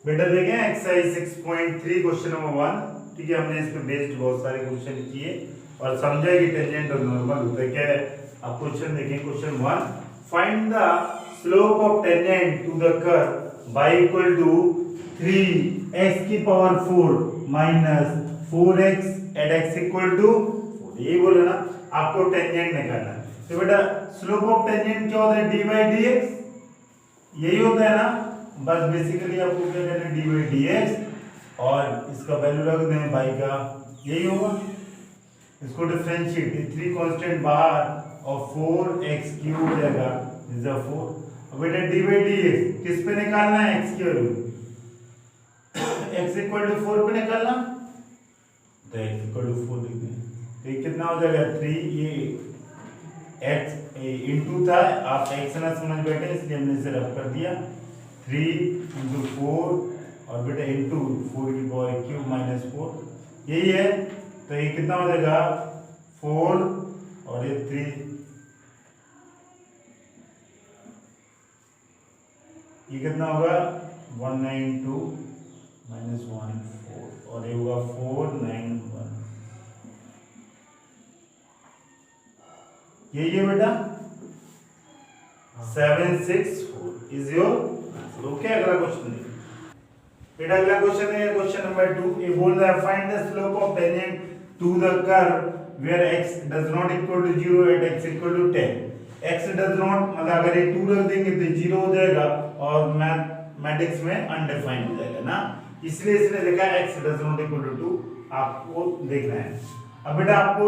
बेटा देखें exercise 6.3 question number 1। ठीक है, हमने इस पे बेस्ड बहुत सारे क्वेश्चन किए और समझा कि टेंजेंट और नॉर्मल होता है क्या है। अब क्वेश्चन देखें, question 1, find the slope of tangent to the curve y equal to 3x की power 4 minus 4x at x equal to 4। यही बोला ना आपको टेंजेंट निकालना है। तो बेटा स्लोप ऑफ टेंजेंट क्या होता है, dy dx, यही होता है ना। बस बेसिकली आपको क्या करना है, dy dx और इसका वैल्यू रख दें y का, यही होगा। इसको डिफरेंशिएट, 3 कांस्टेंट बाहर और 4x क्यूब हो जाएगा, इज अ 4। अब बेटा dy dx किस पे निकालना है, x की वैल्यू, x इक्वल टू 4 पे निकालना, तो x इक्वल टू 4 लिख दें। तो ये कितना हो जाएगा 3, ये x इंटू था, आप x ना समझ बैठे इसलिए हमने इसे रफ कर दिया, 3 इंटू 4 और बेटा इंटू 4 की पावर क्यूब माइनस 4, यही है। तो ये कितना हो जाएगा 4 और ये 3, ये कितना होगा 192 माइनस 1 4 और ये होगा 491, यही है बेटा 764 इज योर। ओके, अगला क्वेश्चन देखिए बेटा। अगला क्वेश्चन है क्वेश्चन नंबर 2। ये बोल रहा है find the slope of tangent to the curve where x does not equal to 0 at x equal to 10। x does not मतलब अगर ये 2 रख देंगे तो 0 हो जाएगा और मैथमेटिक्स में अनडिफाइंड हो जाएगा ना, इसलिए इसने लिखा है x does not equal to 2, आपको देखना है। अब बेटा आपको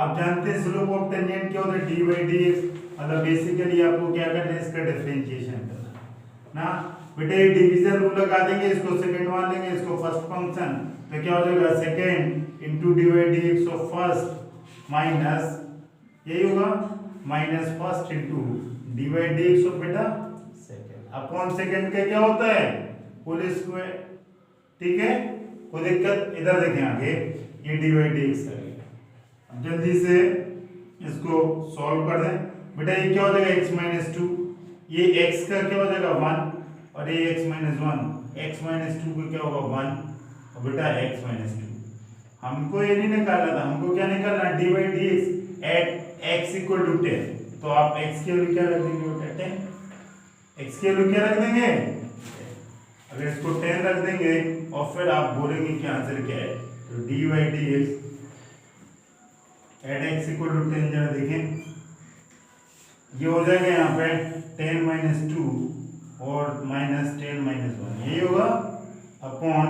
आप जानते हैं स्लोप ऑफ टेंजेंट क्या होता है, dy dx, मतलब बेसिकली आपको क्या करना है, इसका डिफरेंशिएशन करना ना। बेटा ये डिवीजन रूल लगा देंगे, इसको सेकंड मान लेंगे, इसको फर्स्ट फंक्शन, तो क्या हो जाएगा second into dy dx of first minus, यही होगा minus first into dy dx of बेटा सेकंड अपॉन सेकंड का क्या होता है, होल स्क्वायर। ठीक है, कोई दिक्कत, इधर देखें आगे ये dy dx है। अब जल्दी से इसको सॉल्व कर दें। बेटा ये क्या हो जाएगा x माइनस 2, ये x का क्या हो जाएगा 1 और ये x माइनस 1, x माइनस 2 का क्या होगा 1 और बेटा x माइनस 2। हमको ये नहीं निकालना था, हमको क्या निकालना, dy dx at x equal to 10। तो आप x की वैल्यू क्या रख देंगे बेटा 10, x की वैल्यू क्या रख देंगे, अगर इसको 10 रख देंगे और फिर आप बोलेंगे कि आंसर क्या है, तो dy dx at x equal to 10, जरा देखें ये हो जाएगा यहाँ पे 10 माइनस 2 और माइनस 10 माइनस 1, यही होगा अपॉन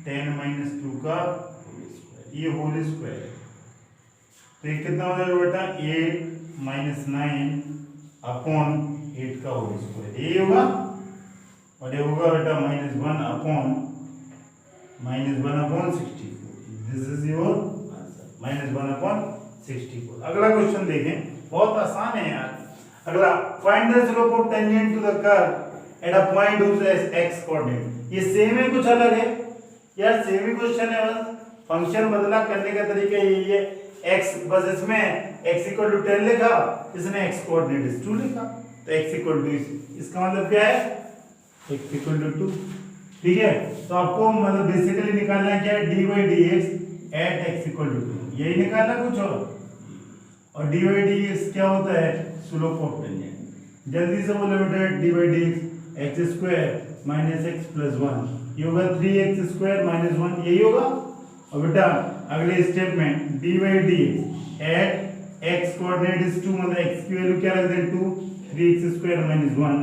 10 माइनस 2 का होल स्क्वायर, ये होल स्क्वायर। तो ये कितना हो जाएगा बेटा 8 माइनस 9 अपॉन 8 का होल स्क्वायर, यही होगा। और ये होगा बेटा minus 1 upon 64, this is your answer, minus 1 upon 64। अगला क्वेश्चन देखें, बहुत आसान है यार। अगला find the slope of tangent to the curve at a point whose x coordinate. ये सेम है कुछ अलग है यार, सेम ही क्वेश्चन है, बस फंक्शन बदला करने का तरीका यही है। x बस इसमें x इक्वल टू 10 लिखा, इसने x कोऑर्डिनेट इज 2 लिखा, तो x इक्वल टू, इसका मतलब क्या है x इक्वल टू 2। ठीक है, तो आपको मतलब बेसिकली निकालना क्या है, dy dx at x equal to 2, यही निकालना कुछ और dy dx क्या होता है, स्लोप ऑफ टेंजेंट। जल्दी से बोले बेटा dy dx x square minus x plus 1, ये होगा 3x स्क्वायर माइनस 1, यही होगा। और बेटा अगले स्टेप में dy dx at x coordinate is 2, मतलब x की वैल्यू क्या रख दें 2, 3x square minus 1,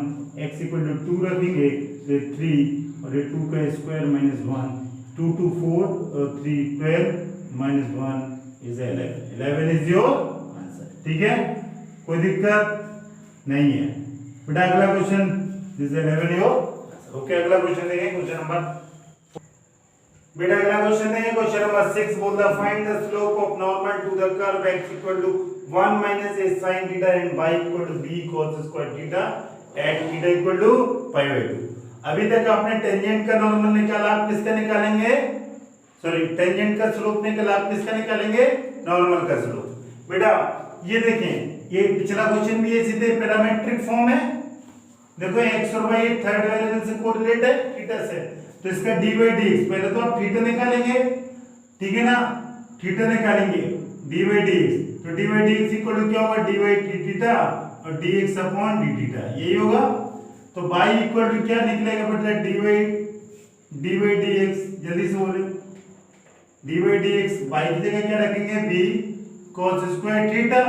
x equal to 2 रखेंगे तो 3 और ये 2 का स्क्वायर माइनस 1, 2 2 4 और 3 12 minus 1 is 11 is your answer. ठीक है, कोई दिक्कत नहीं है बेटा। अगला question, this is 11 your answer. Okay, अगला क्वेश्चन देखें, क्वेश्चन नंबर बेटा अगला क्वेश्चन है क्वेश्चन नंबर 6। बोल रहा find the slope of normal to the curve x equal to 1 minus a sin theta and y equal to b cos square theta at theta equal to pi bye 2। अभी तक आपने tangent का normal निकाला, आप किसका निकालेंगे, sorry tangent का slope निकाला, आप किसका निकालेंगे, नॉर्मल का स्लोप। बेटा ये देखें, ये पिछला क्वेश्चन भी ये सीधे पैरामेट्रिक फॉर्म है, देखो x और y थर्ड वेरिएबल से कोरिलेट है थीटा से, तो इसका dy dx, पहले तो आप थीटा निकालेंगे, ठीक है ना, थीटा निकालेंगे dy dx, तो dy dx इक्वल टू क्या होगा, dy d थीटा और dx अपॉन d थीटा, यही होगा। तो y इक्वल टू क्या निकलेगा बेटा, dy dx, जल्दी से बोले, dy dx, y की जगह क्या रखेंगे, b cos स्क्वायर थीटा,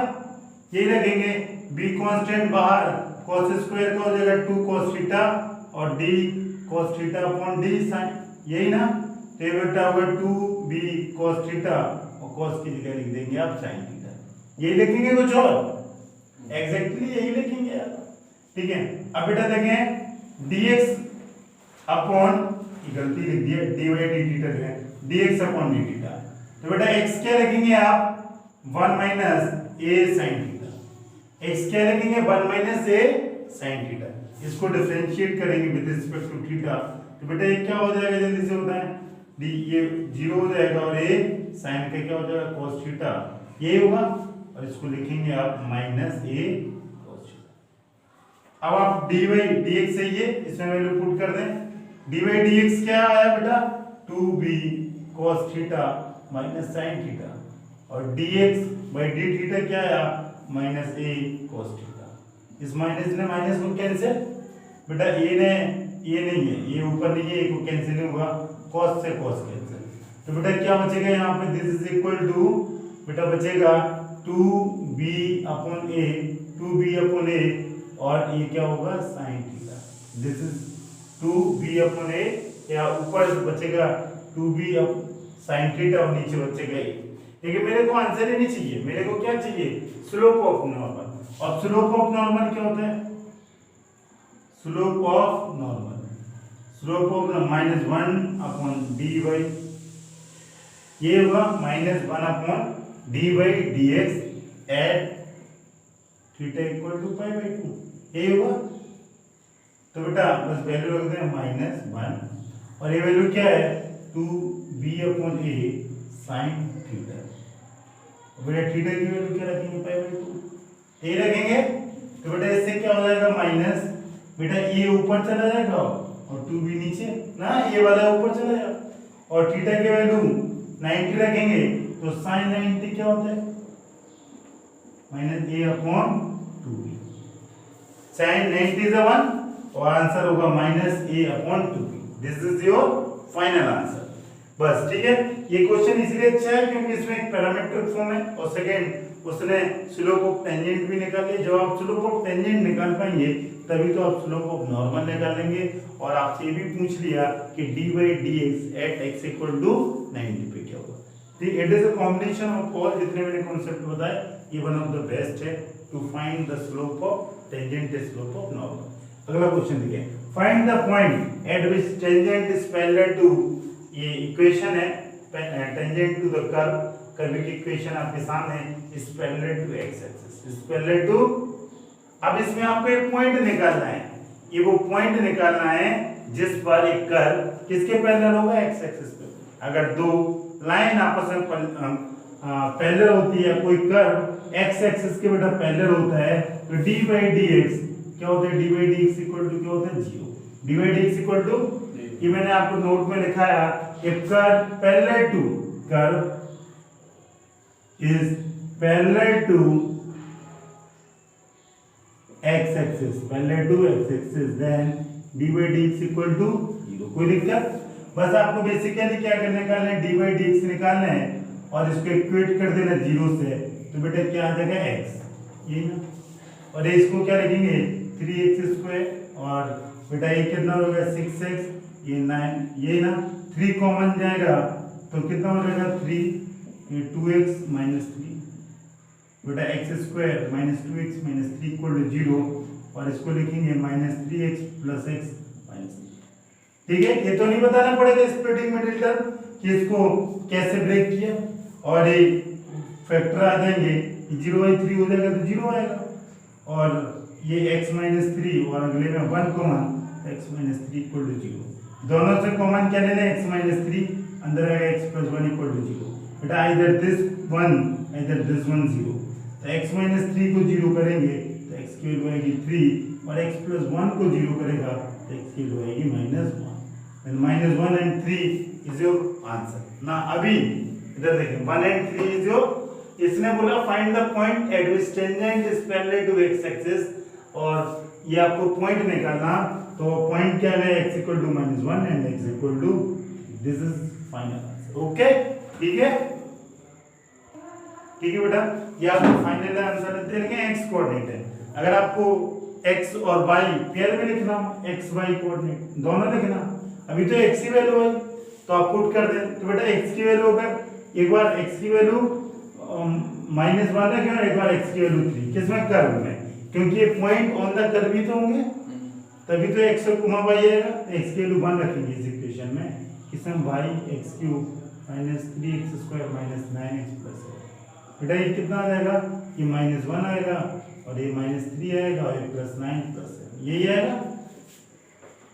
यही रखेंगे, b कांस्टेंट बाहर, cos स्क्वायर का हो जाएगा 2 cos थीटा और d cos theta upon d sin, यही ना, तो ये बेटा होगा 2b cos थीटा और cos की जगह लिख देंगे आप sin थीटा, यही लिखेंगे, कुछ और एग्जैक्टली यही लिखेंगे आप, ठीक है। अब बेटा देखें dx अपॉन, गलती लिख दिया, dy d थीटा है, dx अपॉन d थीटा, तो बेटा x क्या लिखेंगे आप, 1 minus a sin theta, x क्या लिखेंगे, 1 माइनस a sin थीटा, इसको डिफरेंशिएट करेंगे विद रिस्पेक्ट टू थीटा, तो बेटा ये क्या हो जाएगा, जल्दी से बताएं, d ये 0 हो जाएगा और a sin का क्या हो जाएगा, cos थीटा, यही होगा, और इसको लिखेंगे आप माइनस a cos थीटा। अब आप dy dx सही है, इसमें वैल्यू पुट कर दें, dy dx क्या आया बेटा, 2b cos theta minus sin theta, और dx बाई d थीटा क्या आया, माइनस a cos थीटा, इस माइनस ने माइनस को कैंसिल, बेटा a ने, ये नहीं है, ये ऊपर नहीं है, ये को कैंसिल नहीं होगा, cos से cos कैंसिल, तो बेटा क्या बचेगा यहाँ पे, दिस इज इक्वल टू, बेटा बचेगा 2b upon a, 2b upon a, और ये क्या होगा sin theta, this is 2b upon a, या ऊपर बचेगा 2b sin थीटा और नीचे बचेगा a, ठीक है। मेरे को आंसर ही नहीं चाहिए, मेरे को क्या चाहिए, स्लोप ऑफ नॉर्मल, और स्लोप ऑफ नॉर्मल क्या होता है, slope of normal, slope of -1 upon dy, ये होगा -1 upon dy dx at theta equal to pi by 2, यही होगा। तो बेटा बस वैल्यू रख दें -1, और ये वैल्यू क्या है, 2b upon a sin theta, बेटा थीटा की वैल्यू क्या रखेंगे, पाई बाई 2, यही रखेंगे, तो बेटा इससे क्या हो जाएगा, माइनस, बेटा ये ऊपर चला जाएगा और 2b नीचे ना, ये वाला ऊपर चला जाएगा, और थीटा की वैल्यू 90 रखेंगे, तो sin 90 क्या होता है, -a upon 2b, sin 90 is 1, और आंसर होगा -a upon 2b, this is your final answer, बस ठीक है। ये क्वेश्चन इसलिए अच्छा है क्योंकि इसमें एक पैरामीट्रिक फॉर्म है, और सेकंड उसने स्लोप ऑफ टेंजेंट भी निकाल लिया, जब आप स्लोप ऑफ टेंजेंट निकाल पाएंगे तभी तो आप स्लोप ऑफ नॉर्मल निकालेंगे, और आपसे ये भी पूछ लिया कि dy dx at x equal to 90 पे क्या होगा, ठीक, it is a combination of all, जितने मैंने कॉन्सेप्ट बताए ये वन ऑफ द बेस्ट है to find the slope of tangent slope of normal. अगला क्वेश्चन देखिए, find the point at which tangent is parallel to, ये इक्वेशन है, tangent to the curve, curve की इक्वेशन आपके सामने, is parallel to x axis, is parallel to, अब इसमें आपको एक पॉइंट निकालना है, ये वो पॉइंट निकालना है जिस पर एक कर्व किसके पैरेलल होगा, x एक्सिस पे। अगर दो लाइन आपस में पैरेलल होती है, कोई कर्व x एक्सिस के बेटा पैरेलल होता है, तो dy dx क्या होता है, dy dx इक्वल टू क्या होता है, 0, dy dx इक्वल टू, ये मैंने आपको नोट में लिखाया, if curve parallel to curve is parallel to x axis, parallel to x axis, then dy dx equal to 0, कोई दिक्कत, बस आपको बेसिकली क्या निकालना है, dy dx निकालना है, और इसको इक्वेट कर देना 0 से, तो बेटा क्या आ जाएगा x, यही ना, और इसको क्या लिखेंगे 3x², और बेटा ये कितना होगा 6x, ये 9, ये ना 3 कॉमन जाएगा तो कितना हो जाएगा 3, ये 2x - 3, बेटा x² - 2x - 3 इक्वल टू 0, और इसको लिखेंगे -3x + x - 3, ठीक है। ये तो नहीं बताना पड़ेगा स्प्लिटिंग मिडिल टर्म कि इसको कैसे ब्रेक किया, और ये फैक्टर आ जाएंगे, 0/3 हो जाएगा तो 0 आएगा, और ये x - 3 और अगले में 1 कॉमन, x - 3 इक्वल टू 0, दोनों से कॉमन क्या लेना है, x - 3, अंदर आएगा x + 1 इक्वल टू 0, बेटा आइदर दिस 1 आइदर दिस 1 0, तो x - 3 को 0 करेंगे तो x की वैल्यू आएगी 3, और x + 1 को 0 करेगा तो x की वैल्यू आएगी -1, then -1 and 3 is your answer. ना अभी इधर देखिए 1 and 3 is your, इसने बोला find the point at which tangent is parallel to x axis, और ये आपको पॉइंट निकालना, तो पॉइंट क्या है x equal to -1 and x equal to, this is final answer. Okay ठीक है, ठीक है बेटा, ये आपका फाइनल आंसर है. देखिए x कोऑर्डिनेट है, अगर आपको x और y पेयर में लिखना, x y कोऑर्डिनेट दोनों लिखना, अभी तो x की वैल्यू है तो आप पुट कर दें, तो बेटा x की वैल्यू अगर एक बार x की वैल्यू -1 रखें और एक बार x की वैल्यू 3, किसमें कर्व में, क्योंकि ये पॉइंट ऑन द कर्व ही तो होंगे, तभी तो x और y आएगा. x की वैल्यू 1 रखेंगे इस इक्वेशन में, किसमें y x³ -3x² -9x+, बेटा ये कितना आ जाएगा, ये -1 आएगा और ये -3 आएगा और ये +9+7, यही आएगा,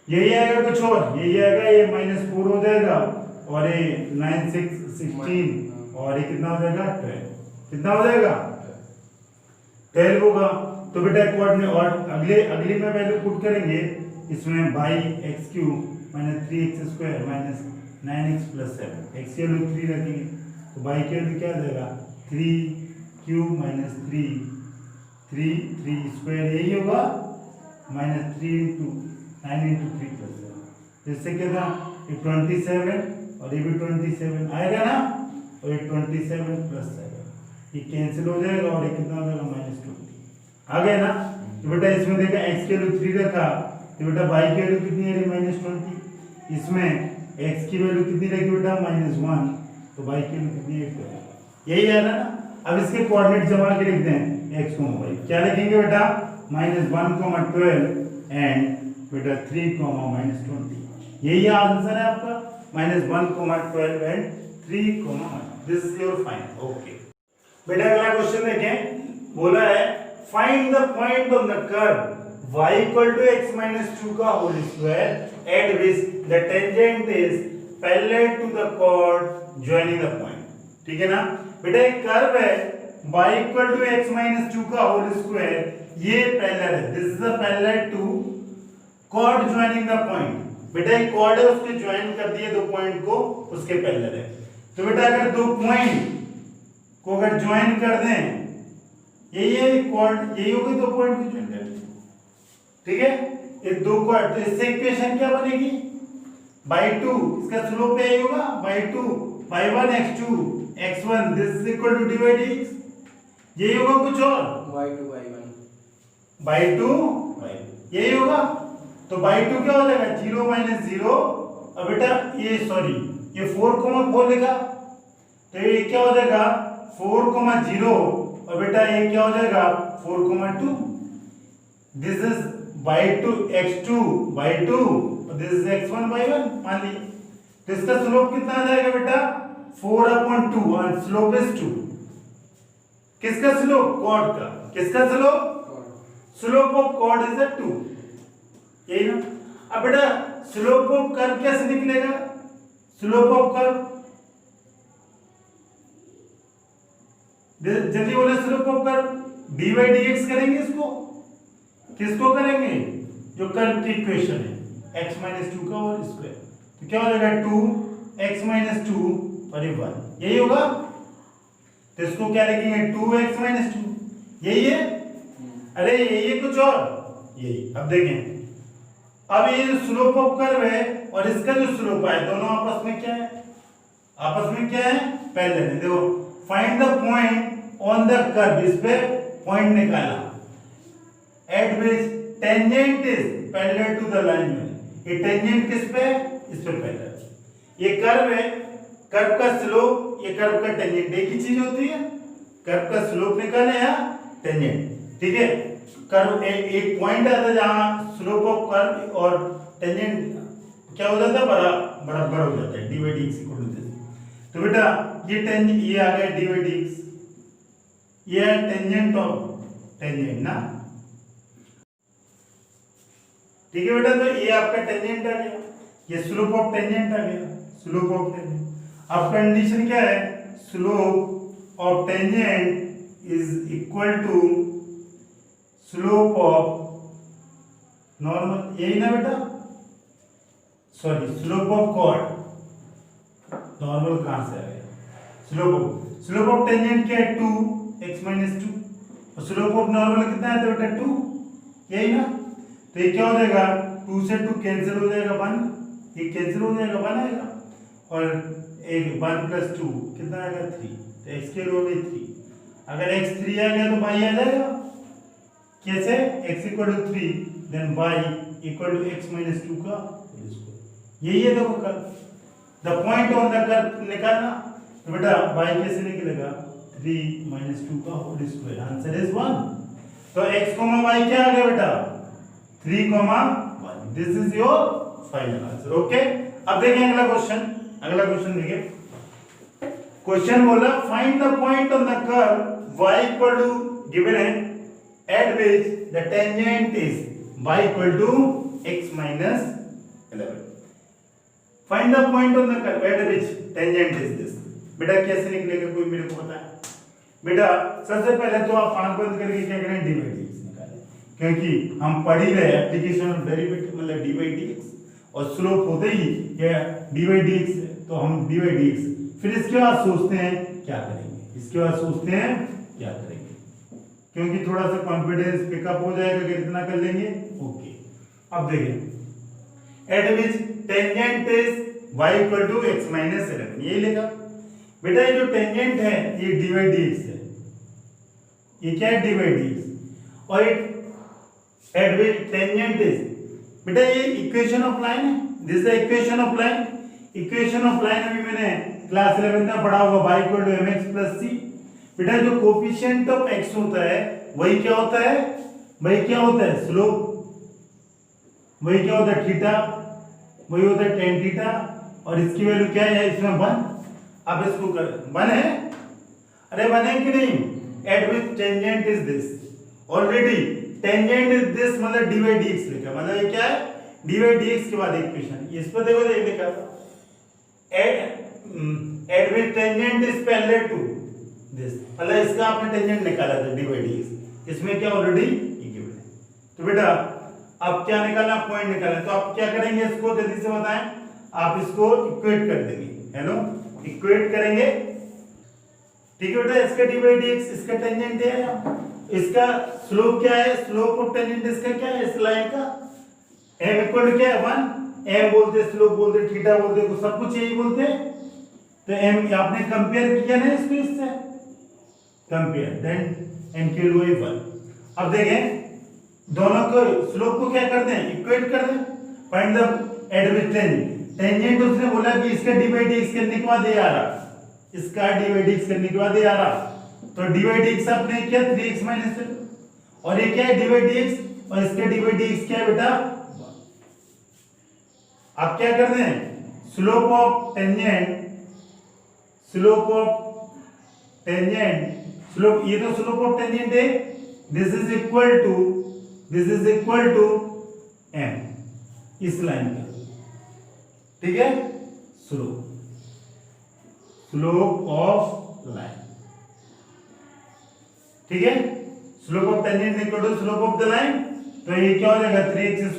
यही आएगा, कुछ और यही आएगा, ये -4 हो जाएगा और ये 9 6 16 और ये कितना हो जाएगा 12, कितना हो जाएगा 12 होगा. तो बेटा कोऑर्डिनेट और अगली में वैल्यू पुट करेंगे, इसमें y x³ -3x² -9x+7, x की वैल्यू 3 रखेंगे तो y की वैल्यू क्या आ जाएगा 3³ -3 यही होगा, -3 × 9 × 3+7, जिससे क्या था ये 27 और ये भी 27 आएगा ना, और ये 27+7 ये कैंसिल हो जाएगा और ये कितना हो जाएगा -20 आ गया ना. तो बेटा इसमें देखा x की वैल्यू 3 रखा, तो बेटा y की वैल्यू कितनी है -20, इसमें x की वैल्यू कितनी रखी बेटा -1, तो y की वैल्यू कितनी है 12, यही है ना. अब इसके कोऑर्डिनेट जमा के लिख दें x y, क्या लिखेंगे बेटा -1, 12 एंड बेटा 3, -20, यही आंसर है आपका, -1, 12 and 3, this is your final. Okay बेटा अगला क्वेश्चन देखें, बोला है find the point on the curve y = x - 2 का whole square at which the tangent is parallel to the chord joining the point. ठीक है ना बेटा, एक कर्व है y = x - 2 का होल स्क्वायर, ये पैरेलल है, this is the parallel to chord joining the point. बेटा एक कॉर्ड है, उसके ज्वाइन कर दिए दो पॉइंट को, उसके पैरेलल है. तो बेटा अगर दो पॉइंट को अगर ज्वाइन कर दें, यही है कॉर्ड, यही होगी दो पॉइंट को ज्वाइन कर, ठीक है, ये दो कॉर्ड, तो इससे इक्वेशन क्या बनेगी /2, इसका स्लोप यही होगा /2 y1 x2 x1, this is equal to dy/dx, यही होगा, कुछ और y2 यही होगा. तो y2 क्या हो जाएगा 0 - 0, अब बेटा ये सॉरी ये 4, 4 लिखा, तो ये क्या हो जाएगा 4, 0, और बेटा ये क्या हो जाएगा 4, 2, this is y2 x2 y2 और दिस इज x1 y1 मान ली. तो इसका स्लोप कितना आ जाएगा बेटा 4/2 और स्लोप इज 2. किसका स्लोप, कॉर्ड का, किसका slope, slope of chord is 2, यही ना. अब बेटा स्लोप ऑफ कर्व कैसे निकलेगा, स्लोप ऑफ कर्व जल्दी बोले, स्लोप ऑफ कर्व dy/dx करेंगे, इसको किसको करेंगे, जो कर्व की इक्वेशन है x - 2 का होल स्क्वायर, तो क्या हो जाएगा 2x - 2 और ये 1, यही होगा. तो इसको क्या लिखेंगे 2x - 2, यही है, अरे यही है, कुछ और यही. अब देखें, अब ये जो स्लोप ऑफ कर्व है और इसका जो स्लोप है, दोनों आपस में क्या है, पैरेलल है. देखो find the point on the curve, इस पे पॉइंट निकाला at which tangent is parallel to the line. ये टेंजेंट किस पे, इस पे पैरेलल. ये कर्व है, कर्व का स्लोप, ये कर्व का टेंजेंट एक ही चीज होती है, कर्व का स्लोप निकाले या टेंजेंट, ठीक है. कर्व एक पॉइंट आता है जहां स्लोप ऑफ कर्व और टेंजेंट क्या हो जाता है, बराबर हो जाता है, dy/dx इक्वल टू. तो बेटा ये आ गया dy/dx, ये है टेंजेंट ऑफ टेंजेंट ना, ठीक है बेटा. तो ये आपका टेंजेंट आ गया, ये स्लोप ऑफ टेंजेंट आ गया, स्लोप ऑफ टेंजेंट. अब कंडीशन क्या है, slope of tangent is equal to slope of normal, यही ना बेटा, स्लोप ऑफ कॉर्ड, नॉर्मल कहां से आ गया, स्लोप ऑफ टेंजेंट क्या है 2x - 2 और स्लोप ऑफ नॉर्मल कितना है बेटा 2, यही ना। तो ये क्या हो जाएगा 2 से 2 कैंसिल हो जाएगा 1, ये कैंसिल हो जाएगा 1 आएगा और एक 1 + 2 कितना आएगा 3, तो x के रो में 3, अगर x 3 आ गया तो y आ जाएगा कैसे, x = 3 देन y = x - 2 का यही है देखो curve, the point on the curve निकालना। तो बेटा y कैसे निकलेगा 3 - 2 का होल स्क्वायर, आंसर इज 1। तो x, y क्या आ गया बेटा 3, 1, this is your final answer. Okay, अब देखें अगला क्वेश्चन देखिए। क्वेश्चन बोला find the point on the curve y = given है at which the tangent is y = x - 11। Find the point on the curve eight which tangent is this. बेटा कैसे निकलेगा कोई मेरे को पता है बेटा। सबसे पहले तो आप आंख बंद करके क्या करें d/dx निकालें, क्योंकि हम पढ़ ही रहे एप्लीकेशन ऑफ डेरिवेटिव मतलब d/dx और स्लोप होते ही ये d/dx है तो हम d/dx, फिर इसके बाद सोचते हैं क्या करेंगे, क्योंकि थोड़ा सा कॉन्फिडेंस पिकअप हो जाएगा कि इतना कर लेंगे। ओके, अब देखिए eight which tangent is y = x - 11, यही लेगा बेटा। ये जो टेंजेंट है ये d/dx है, ये क्या है d/dx, और एट विच टेंजेंट इज बेटा ये इक्वेशन ऑफ लाइन है, this is the equation of line. Equation of line अभी मैंने क्लास 11 में पढ़ा होगा y = mx + c। बेटा जो कोफिशिएंट ऑफ x होता है वही क्या होता है स्लोप, वही क्या होता है थीटा, वही होता है tan थीटा, और इसकी वैल्यू क्या है इसमें 1। अब इसको कर 1 है, अरे 1 है कि नहीं, eight which tangent is this, already tangent is this मतलब d/dx लिखा, मतलब ये क्या है d/dx के बाद इक्वेशन इस पर देखो ये लिखा था at which tangent is parallel to this, मतलब इसका आपने टेंजेंट निकाला था d/dx, इसमें क्या ऑलरेडी गिवन है। तो बेटा अब क्या निकालना, पॉइंट निकालना, तो आप क्या करेंगे इसको जल्दी से बताएं, आप इसको इक्वेट कर देंगे, हेलो इक्वेट करेंगे, ठीक है बेटा। इसका d/dx इसका टेंजेंट है, इसका स्लोप क्या है, स्लोप ऑफ टेंजेंट इसका क्या है इस लाइन का, m = क्या है 1, m बोलते स्लोप बोलते थीटा बोलते को सब कुछ यही बोलते हैं। तो m आपने कंपेयर किया ना इसको इससे, कंपेयर देन m की वैल्यू 1। अब देखें दोनों को स्लोप को क्या करते हैं इक्वेट कर दें, find the eight which tangent उसने बोला कि इसका d/dx करने के बाद ये आ रहा, इसका d/dx करने के बाद ये आ रहा, तो d/dx आपने क्या 3x - 7, और ये क्या है d/dx और इसका d/dx क्या है बेटा। आप क्या कर दें स्लोप ऑफ स्लोप ये तो स्लोप ऑफ टेंजेंट है, this is equal to m इस लाइन का, ठीक है, स्लोप ऑफ लाइन, ठीक है, slope of tangent equal to slope of the line. तो ये क्या हो जाएगा 3x²,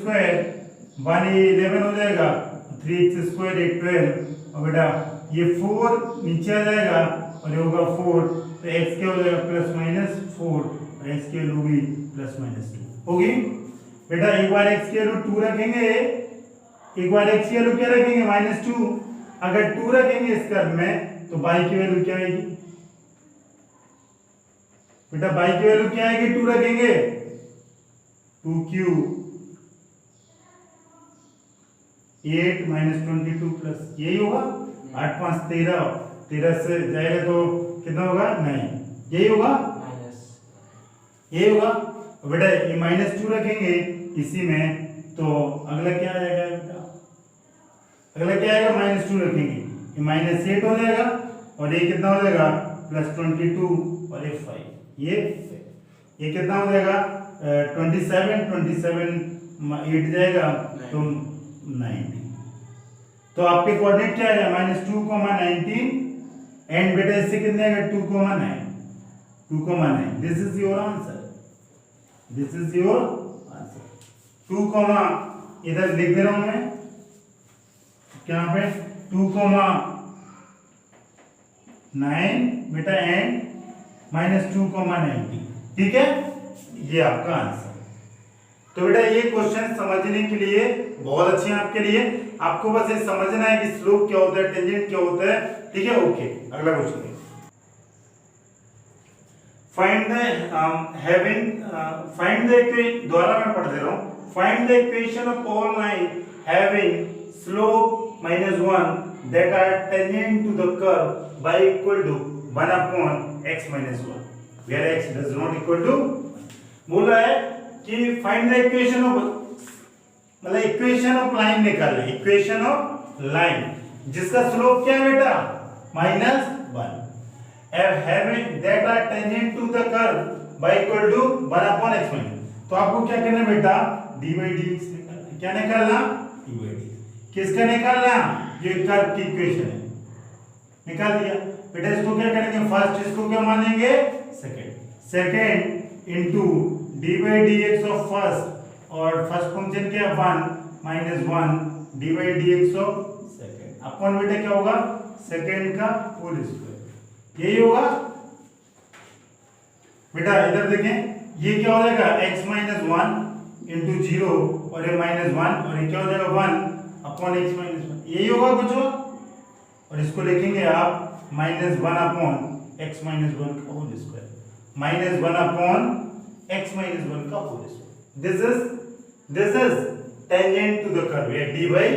1 11 हो जाएगा, 3x² 12, और बेटा ये 4 नीचे आ जाएगा और ये होगा 4, तो x क्या हो जाएगा +-4 और x की वैल्यू भी +-2 होगी। बेटा एक बार x की वैल्यू 2 रखेंगे, एक बार x की वैल्यू क्या रखेंगे -2, अगर 2 रखेंगे इस कर्व में तो y की वैल्यू क्या आएगी बेटा, y की वैल्यू क्या आएगी 2 रखेंगे 2q 8 -22 प्लस यही होगा 8 5 13, 13 से जाएगा तो कितना होगा 9, यही होगा बेटा। ये -2 रखेंगे इसी में तो अगला क्या आ जाएगा बेटा, अगला क्या आएगा -2 रखेंगे, ये -8 हो जाएगा और ये कितना हो जाएगा +22 और ये 5, ये कितना हो जाएगा 27 8 जाएगा तो 90। तो आपके कोऑर्डिनेट क्या आएगा -2, 19 एंड बेटा इससे कितने आएगा 2, 9। दिस इज योर आंसर, 2, इधर लिख दे रहा हूं मैं क्या पे 2,9 बेटा एंड -2,90, ठीक है, ये आपका आंसर। तो बेटा ये क्वेश्चन समझने के लिए बहुत अच्छे हैं आपके लिए, आपको बस ये समझना है कि स्लोप क्या होता है, टेंजेंट क्या होता है, ठीक है। ओके, अगला question find the find the equation, द्वारा मैं पढ़ दे रहा हूं, find the equation of all line having slope -1 that are tangent to the curve by equal to 1 upon x minus 1 where x does not equal to, बोला है कि find the equation of, मतलब equation of line निकालना है, equation of line जिसका slope क्या है बेटा -1 having that are tangent to the curve by equal to 1 upon x minus, तो आपको क्या करना है बेटा d by dx निकालना है। क्या निकालना? d by dx। किसका निकालना? ये कर्व की इक्वेशन है, निकाल दिया बेटा। इसको क्या करेंगे? फर्स्ट इसको क्या मानेंगे? Second into d by dx of first, और फर्स्ट फंक्शन क्या है 1 -1 d by dx of second upon बेटा क्या होगा? सेकंड का होल स्क्वायर, यही होगा बेटा। इधर देखें, ये क्या हो जाएगा? x -1 इंटू 0 और ये -1 और ये क्या हो जाएगा 1 अपॉन x -1, यही होगा कुछ और इसको लिखेंगे आप -1 अपॉन x -1 का होल स्क्वायर, -1 अपॉन x -1 का whole square. This is tangent to the curve, ये d by,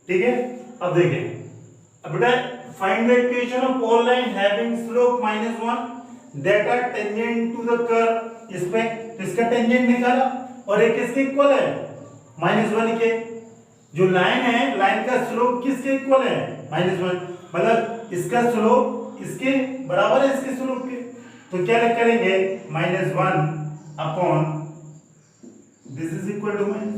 ठीक है। अब देखें, अब बेटा find the equation of all line having slope -1 that are tangent to the curve, इस पे तो इसका टेंजेंट निकाला और ये किसके इक्वल है? -1 के। जो लाइन है, लाइन का स्लोप किसके इक्वल है? -1, मतलब इसका स्लोप इसके बराबर है, इसके स्लोप के। तो क्या करेंगे? -1 upon this is equal to -1,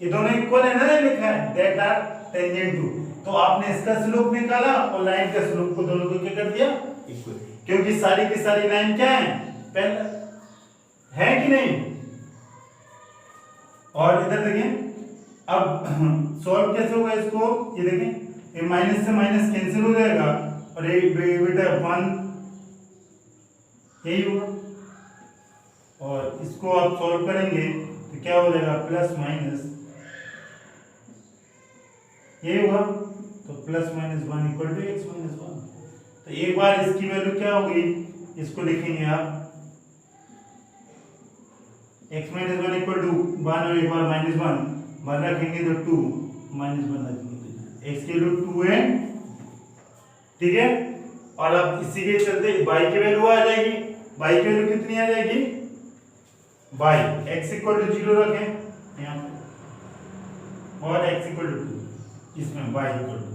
ये दोनों इक्वल है ना, लिखा है दैट आर टेंजेंट टू, तो आपने इसका स्लोप निकाला और लाइन का स्लोप को दोनों को क्या कर दिया? इक्वल, क्योंकि सारी की सारी लाइन क्या है? पैरेलल है कि नहीं। और इधर देखें, अब सॉल्व कैसे होगा इसको, ये देखें, ये माइनस से माइनस कैंसिल हो जाएगा और ये बेटा 1 यही होगा, और इसको आप सॉल्व करेंगे तो क्या हो जाएगा? प्लस माइनस यही होगा, तो प्लस -1 इक्वल टू x -1। तो एक बार इसकी वैल्यू क्या होगी, इसको लिखेंगे आप x -1 इक्वल टू 1 और एक बार -1 रखेंगे तो 2 -1 रखेंगे, x की वैल्यू 2 है, ठीक है। और अब इसी के चलते y की वैल्यू आ जाएगी, y की वैल्यू कितनी आ जाएगी? y x इक्वल टू 0 रखें यहाँ पे और x इक्वल टू 2, इसमें y इक्वल टू,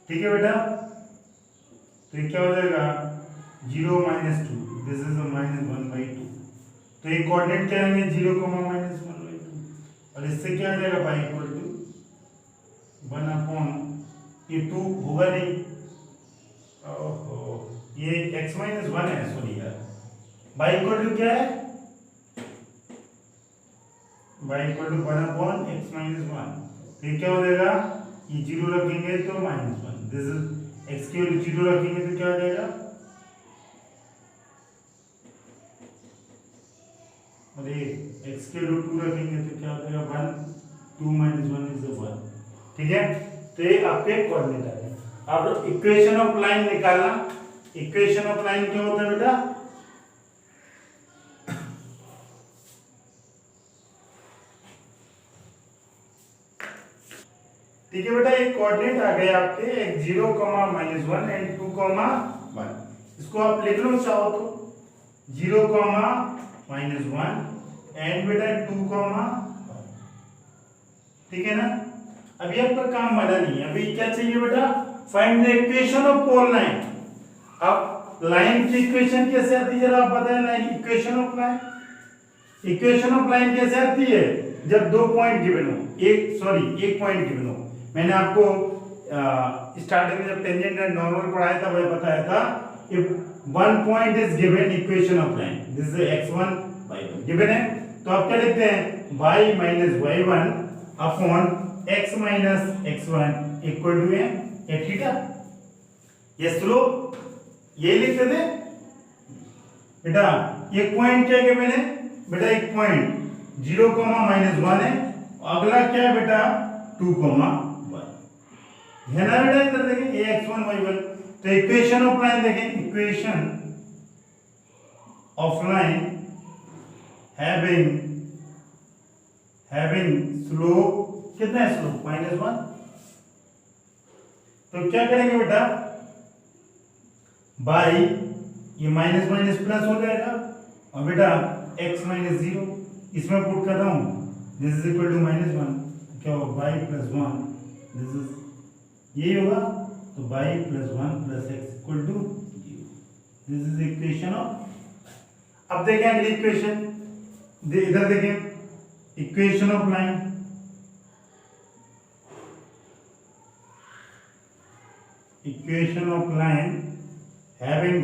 ठीक है बेटा। तो ये क्या हो जाएगा? 0 -2, दिस इज -1/2, तो ये कोऑर्डिनेट क्या आएंगे? 0, -1/2, और इससे क्या आ जाएगा? y इक्वल टू 1 अपॉन ये 2 होगा नहीं, ओहो ये x -1 है, सॉरी यार, y इक्वल टू क्या है? y equal to 1 upon x -1, फिर क्या हो जाएगा? ये 0 रखेंगे तो -1, दिस इज x की वैल्यू 0 रखेंगे तो क्या हो जाएगा? और ये x की वैल्यू 2 रखेंगे तो क्या हो जाएगा? 1, 2 -1 इज 1, ठीक है। तो ये आपके कोऑर्डिनेट आ गए। अब इक्वेशन ऑफ लाइन निकालना, इक्वेशन ऑफ लाइन क्या होता है बेटा? ठीक है बेटा, ये कोऑर्डिनेट आ गए आपके 0, -1 एंड 2, 1। इसको आप लिख लो चाहो तो 0, -1 एंड बेटा 2, 1, ठीक है ना। अभी आपका काम बना नहीं है, अभी क्या चाहिए बेटा? Find the equation of all line. अब लाइन की इक्वेशन कैसे आती है जरा आप बताएं। Line equation of line, equation of line कैसे आती है? जब 2 पॉइंट गिवन हो, एक पॉइंट गिवन हो। मैंने आपको स्टार्टिंग में जब टेंजेंट एंड नॉर्मल पढ़ाया था वह बताया था, if 1 point is given equation of line, this is x1 y1 given है, तो आप क्या लिखते हैं y minus y1 upon x minus x1 equal to ये थीटा। ये स्लोप ये लिखते थे बेटा। ये पॉइंट क्या है मैंने बेटा, एक पॉइंट 0 माइनस 1 है, अगला क्या है बेटा 2 1 है ना बेटा। इधर देखें ax1 y1, तो इक्वेशन ऑफ लाइन देखें, equation of line having slope कितना है, स्लोप -1। तो क्या करेंगे बेटा, बाई ये माइनस माइनस प्लस हो जाएगा, और बेटा x माइनस 0 इसमें पुट कर रहा हूं, दिस इज इक्वल टू -1, क्या होगा बाई प्लस 1, दिस इज यही होगा, तो by plus 1 plus x equal to 0, this is equation of. अब देखें अगली इक्वेशन, इधर देखें equation of line, equation of line having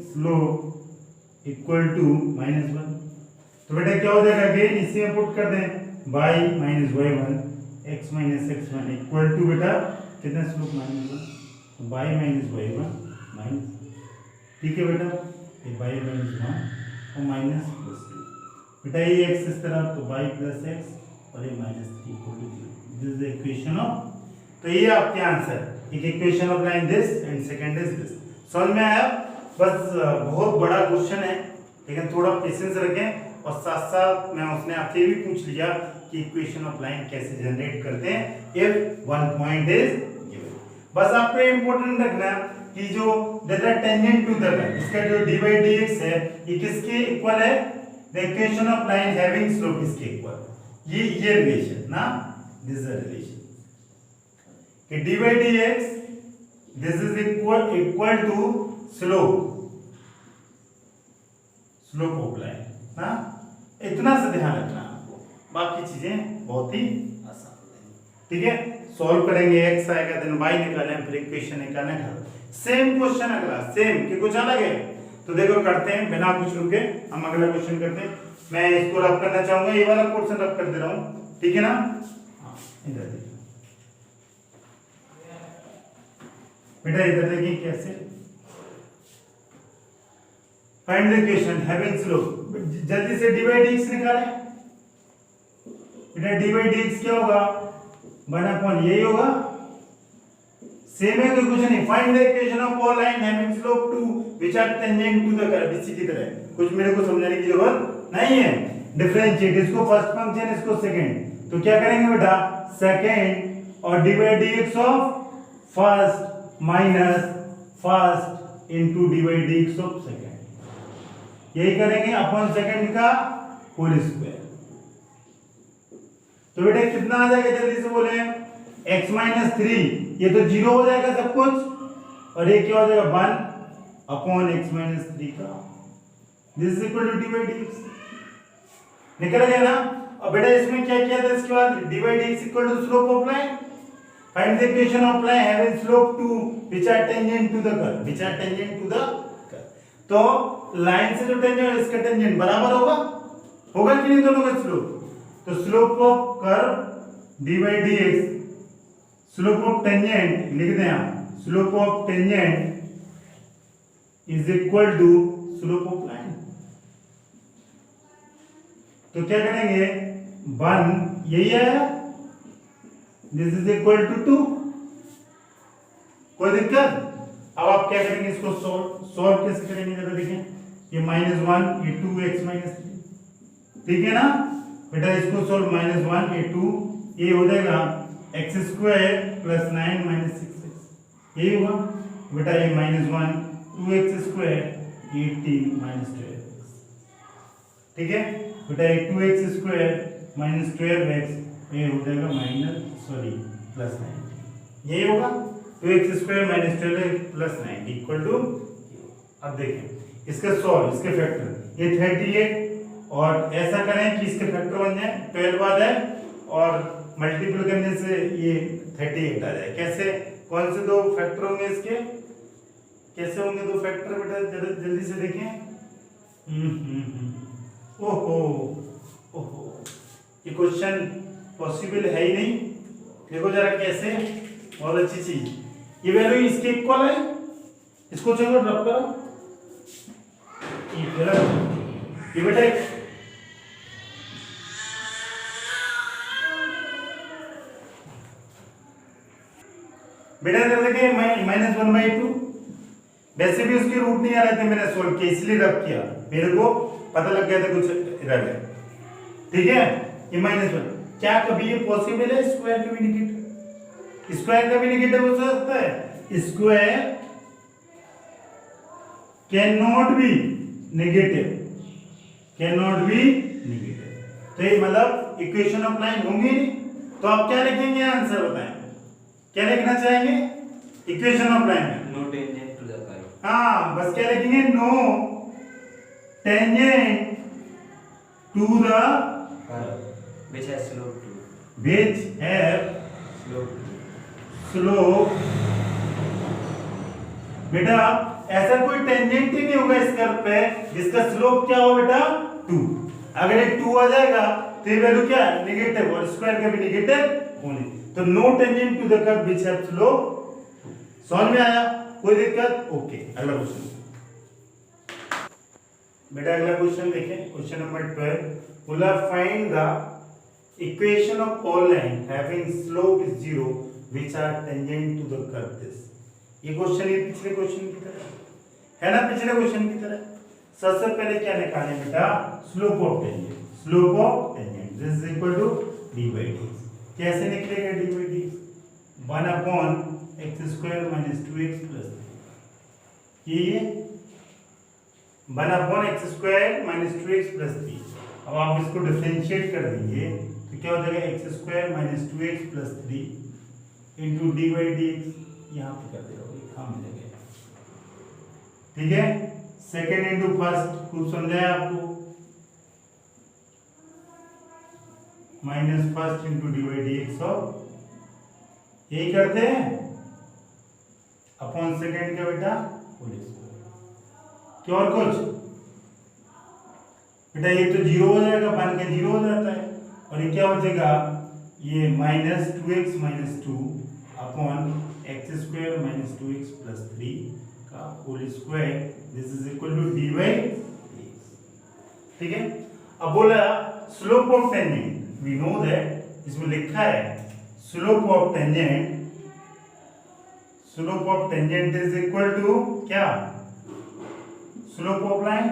slope equal to -1। तो बेटा क्या हो जाएगा, अगेन इसी में पुट कर दें y minus y1 x minus x1 equal to बेटा कितना, स्लोप -1, तो y माइनस y1 माइनस, ठीक है बेटा, ये y माइनस 1 और माइनस प्लस 2, बेटा ये x इस तरह, तो y प्लस x और ये -3 equal to 0, this is the equation of. तो ये आपके आंसर, एक equation of line this and second is this. समझ में आया? बस बहुत बड़ा क्वेश्चन है, लेकिन थोड़ा पेशेंस रखें, और साथ साथ मैं उसने आपसे भी पूछ लिया कि इक्वेशन ऑफ लाइन कैसे जनरेट करते हैं if one point is given. बस आपको इंपॉर्टेंट रखना कि जो delta tangent to the line, इसका जो dy dx है ये किसके इक्वल है, the equation of line having slope इसके इक्वल, ये रिलेशन ना, दिस इज द रिलेशन कि dy dx this is equal to slope of line ना। इतना से ध्यान रखना आपको, बाकी चीजें बहुत ही आसान है, ठीक है। सॉल्व करेंगे, x आएगा देन y निकालें, फिर इक्वेशन निकालने का सेम क्वेश्चन अगला, सेम कि कुछ अलग है। तो देखो करते हैं बिना कुछ रुके, हम अगला क्वेश्चन करते हैं। मैं इसको रफ करना चाहूंगा, ये वाला क्वेश्चन रफ कर दे रहा हूं, ठीक है ना। हाँ इधर देखिए बेटा, इधर देखिए कैसे, find the equation having slope, जल्दी से dy dx निकालें बेटा। dy dx क्या होगा, 1/, यही होगा, सेम है, कोई कुछ नहीं। Find the equation of all line having slope 2 which are tangent to the curve, इसी की तरह कुछ मेरे को समझाने की जरूरत नहीं है। डिफरेंशिएट, इसको फर्स्ट फंक्शन, इसको सेकंड, तो क्या करेंगे बेटा, सेकंड और dy dx of first minus first into dy dx of second, यही करेंगे अपॉन सेकंड का होल स्क्वायर। तो बेटा कितना आ जाएगा, जल्दी से बोले, x माइनस 3, ये तो 0 हो जाएगा सब कुछ, और ये क्या हो जाएगा 1 अपॉन x माइनस 3 का, this is equal to dy dx, निकल गया ना। अब बेटा इसमें क्या किया था, इसके बाद dy dx equal to slope of line, find the equation of line having slope 2 which are tangent to the curve, which are tangent to the curve। तो लाइन से जो टेंजेंट इसका टेंजेंट बराबर होगा, होगा कि नहीं दोनों का स्लोप, तो slope of curve dy dx, slope of tangent लिख दें आप, slope of tangent is equal to slope of line. तो क्या करेंगे, 1 यही है, दिस इज इक्वल टू 2, कोई दिक्कत। अब आप क्या करेंगे, इसको सॉल्व कैसे करेंगे जरा देखें, ये -1 ये 2x माइनस 3, ठीक है ना बेटा। इसको सॉल्व -1 ये 2, ये हो जाएगा x² + 9 - 6x, यही होगा बेटा। ये -1 2x² 18 - 12x, ठीक है बेटा। ये 2x² - 12x, ये हो जाएगा +9, यही होगा, 2x² - 12x + 9 इक्वल टू। अब देखें इसका सॉल्व, इसके फैक्टर, ये 38, और ऐसा करें कि इसके फैक्टर बन जाए 12 आ जाए, और मल्टीपल करने से ये 38 आ जाए। कैसे, कौन से दो फैक्टर होंगे इसके, कैसे होंगे दो फैक्टर बेटा, जल्दी से देखें। ओहो ओहो, ये क्वेश्चन पॉसिबल है ही नहीं। देखो जरा कैसे, बहुत अच्छी चीज, ये वैल्यू इसके इक्वल है, इसको चलो ड्रॉप करो, ये बेटा कर देंगे -1/2। वैसे भी उसके रूट नहीं आ रहे थे, मैंने सोल्व किया इसलिए रब किया, मेरे को पता लग गया था कुछ एरर है। ठीक है, ये -1 क्या कभी ये पॉसिबल है स्क्वायर का भी नेगेटिव? स्क्वायर का भी नेगेटिव हो सकता है, square can not be negative, can not be negative. तो ये मतलब इक्वेशन ऑफ लाइन होंगी नहीं, तो आप क्या लिखेंगे आंसर बताएं, क्या लिखना चाहेंगे इक्वेशन ऑफ लाइन में? No tangent to the curve. हाँ, बस क्या लिखेंगे, no tangent to the curve which has slope two, which have slope. बेटा ऐसा कोई टेंजेंट ही नहीं होगा इस कर्व पे जिसका स्लोप क्या हो बेटा 2। अगर ये 2 आ जाएगा तो ये वैल्यू क्या है नेगेटिव, और स्क्वायर का भी नेगेटिव होने, तो no tangent to the curve which have slope. समझ में आया, कोई दिक्कत? ओके, अगला क्वेश्चन बेटा, अगला क्वेश्चन देखें, क्वेश्चन नंबर 12 बोला find the equation of all line having slope 0 which are tangent to the curve this. ये क्वेश्चन ये पिछले क्वेश्चन की तरह है ना, पिछले क्वेश्चन की तरह। सबसे पहले क्या निकालें बेटा, slope of tangent, slope of tangent this is equal to d by dx। कैसे निकलेगा d by dx? 1/x² - 2x + 3। ये 1/x² - 2x + 3। अब आप इसको डिफरेंशिएट कर देंगे तो क्या हो जाएगा, x² - 2x + 3 * d by dx। यहाँ पे कर देगा, मिलेगा। ठीक है, सेकेंड इंटू फर्स्ट, खूब समझाया आपको, -1 * d by dx ऑफ, यही करते हैं अपॉन सेकेंड का बेटा होल स्क्वायर। क्या और कुछ बेटा, ये तो 0 हो जाएगा, बन के 0 हो जाता है, और ये क्या बचेगा, ये -2x - 2 अपॉन x² - 2x + 3 का whole square, this is equal to d by dx। ठीक है, अब बोला slope of tangent, we know that, इसमें लिखा है slope of tangent is equal to क्या, slope of line,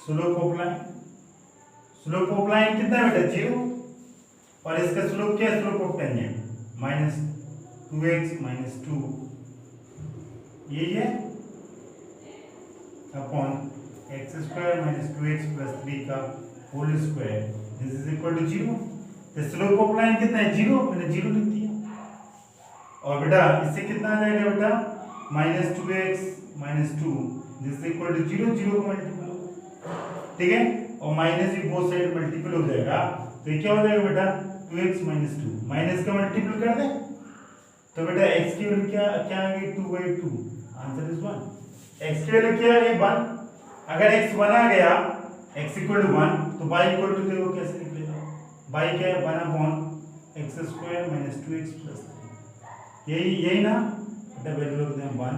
slope of line कितना है बेटा 0, और इसका स्लोप क्या है, स्लोप ऑफ टेंजेंट -2x - 2 यही है अपॉन x² - 2x + 3 का whole square, this is equal to 0। तो स्लोप ऑफ लाइन कितना है 0, मैंने 0 लिख दिया। और बेटा इससे कितना आ जाएगा बेटा, -2x - 2 this is equal to 0, 0 को मल्टीपल होगा। ठीक है, और माइनस भी बोथ साइड मल्टीपल हो जाएगा, तो ये क्या हो जाएगा बेटा 2x - 2, माइनस का मल्टीपल कर दे, तो बेटा x की वैल्यू क्या क्या आ गई 2/2, आंसर इज 1। x की वैल्यू क्या आ गई 1। अगर x 1 आ गया, x = 1, तो y = देखो कैसे निकलेगा, y क्या है 1/x² - 2x + 3, यही ना बेटा, वैल्यू रख दें 1,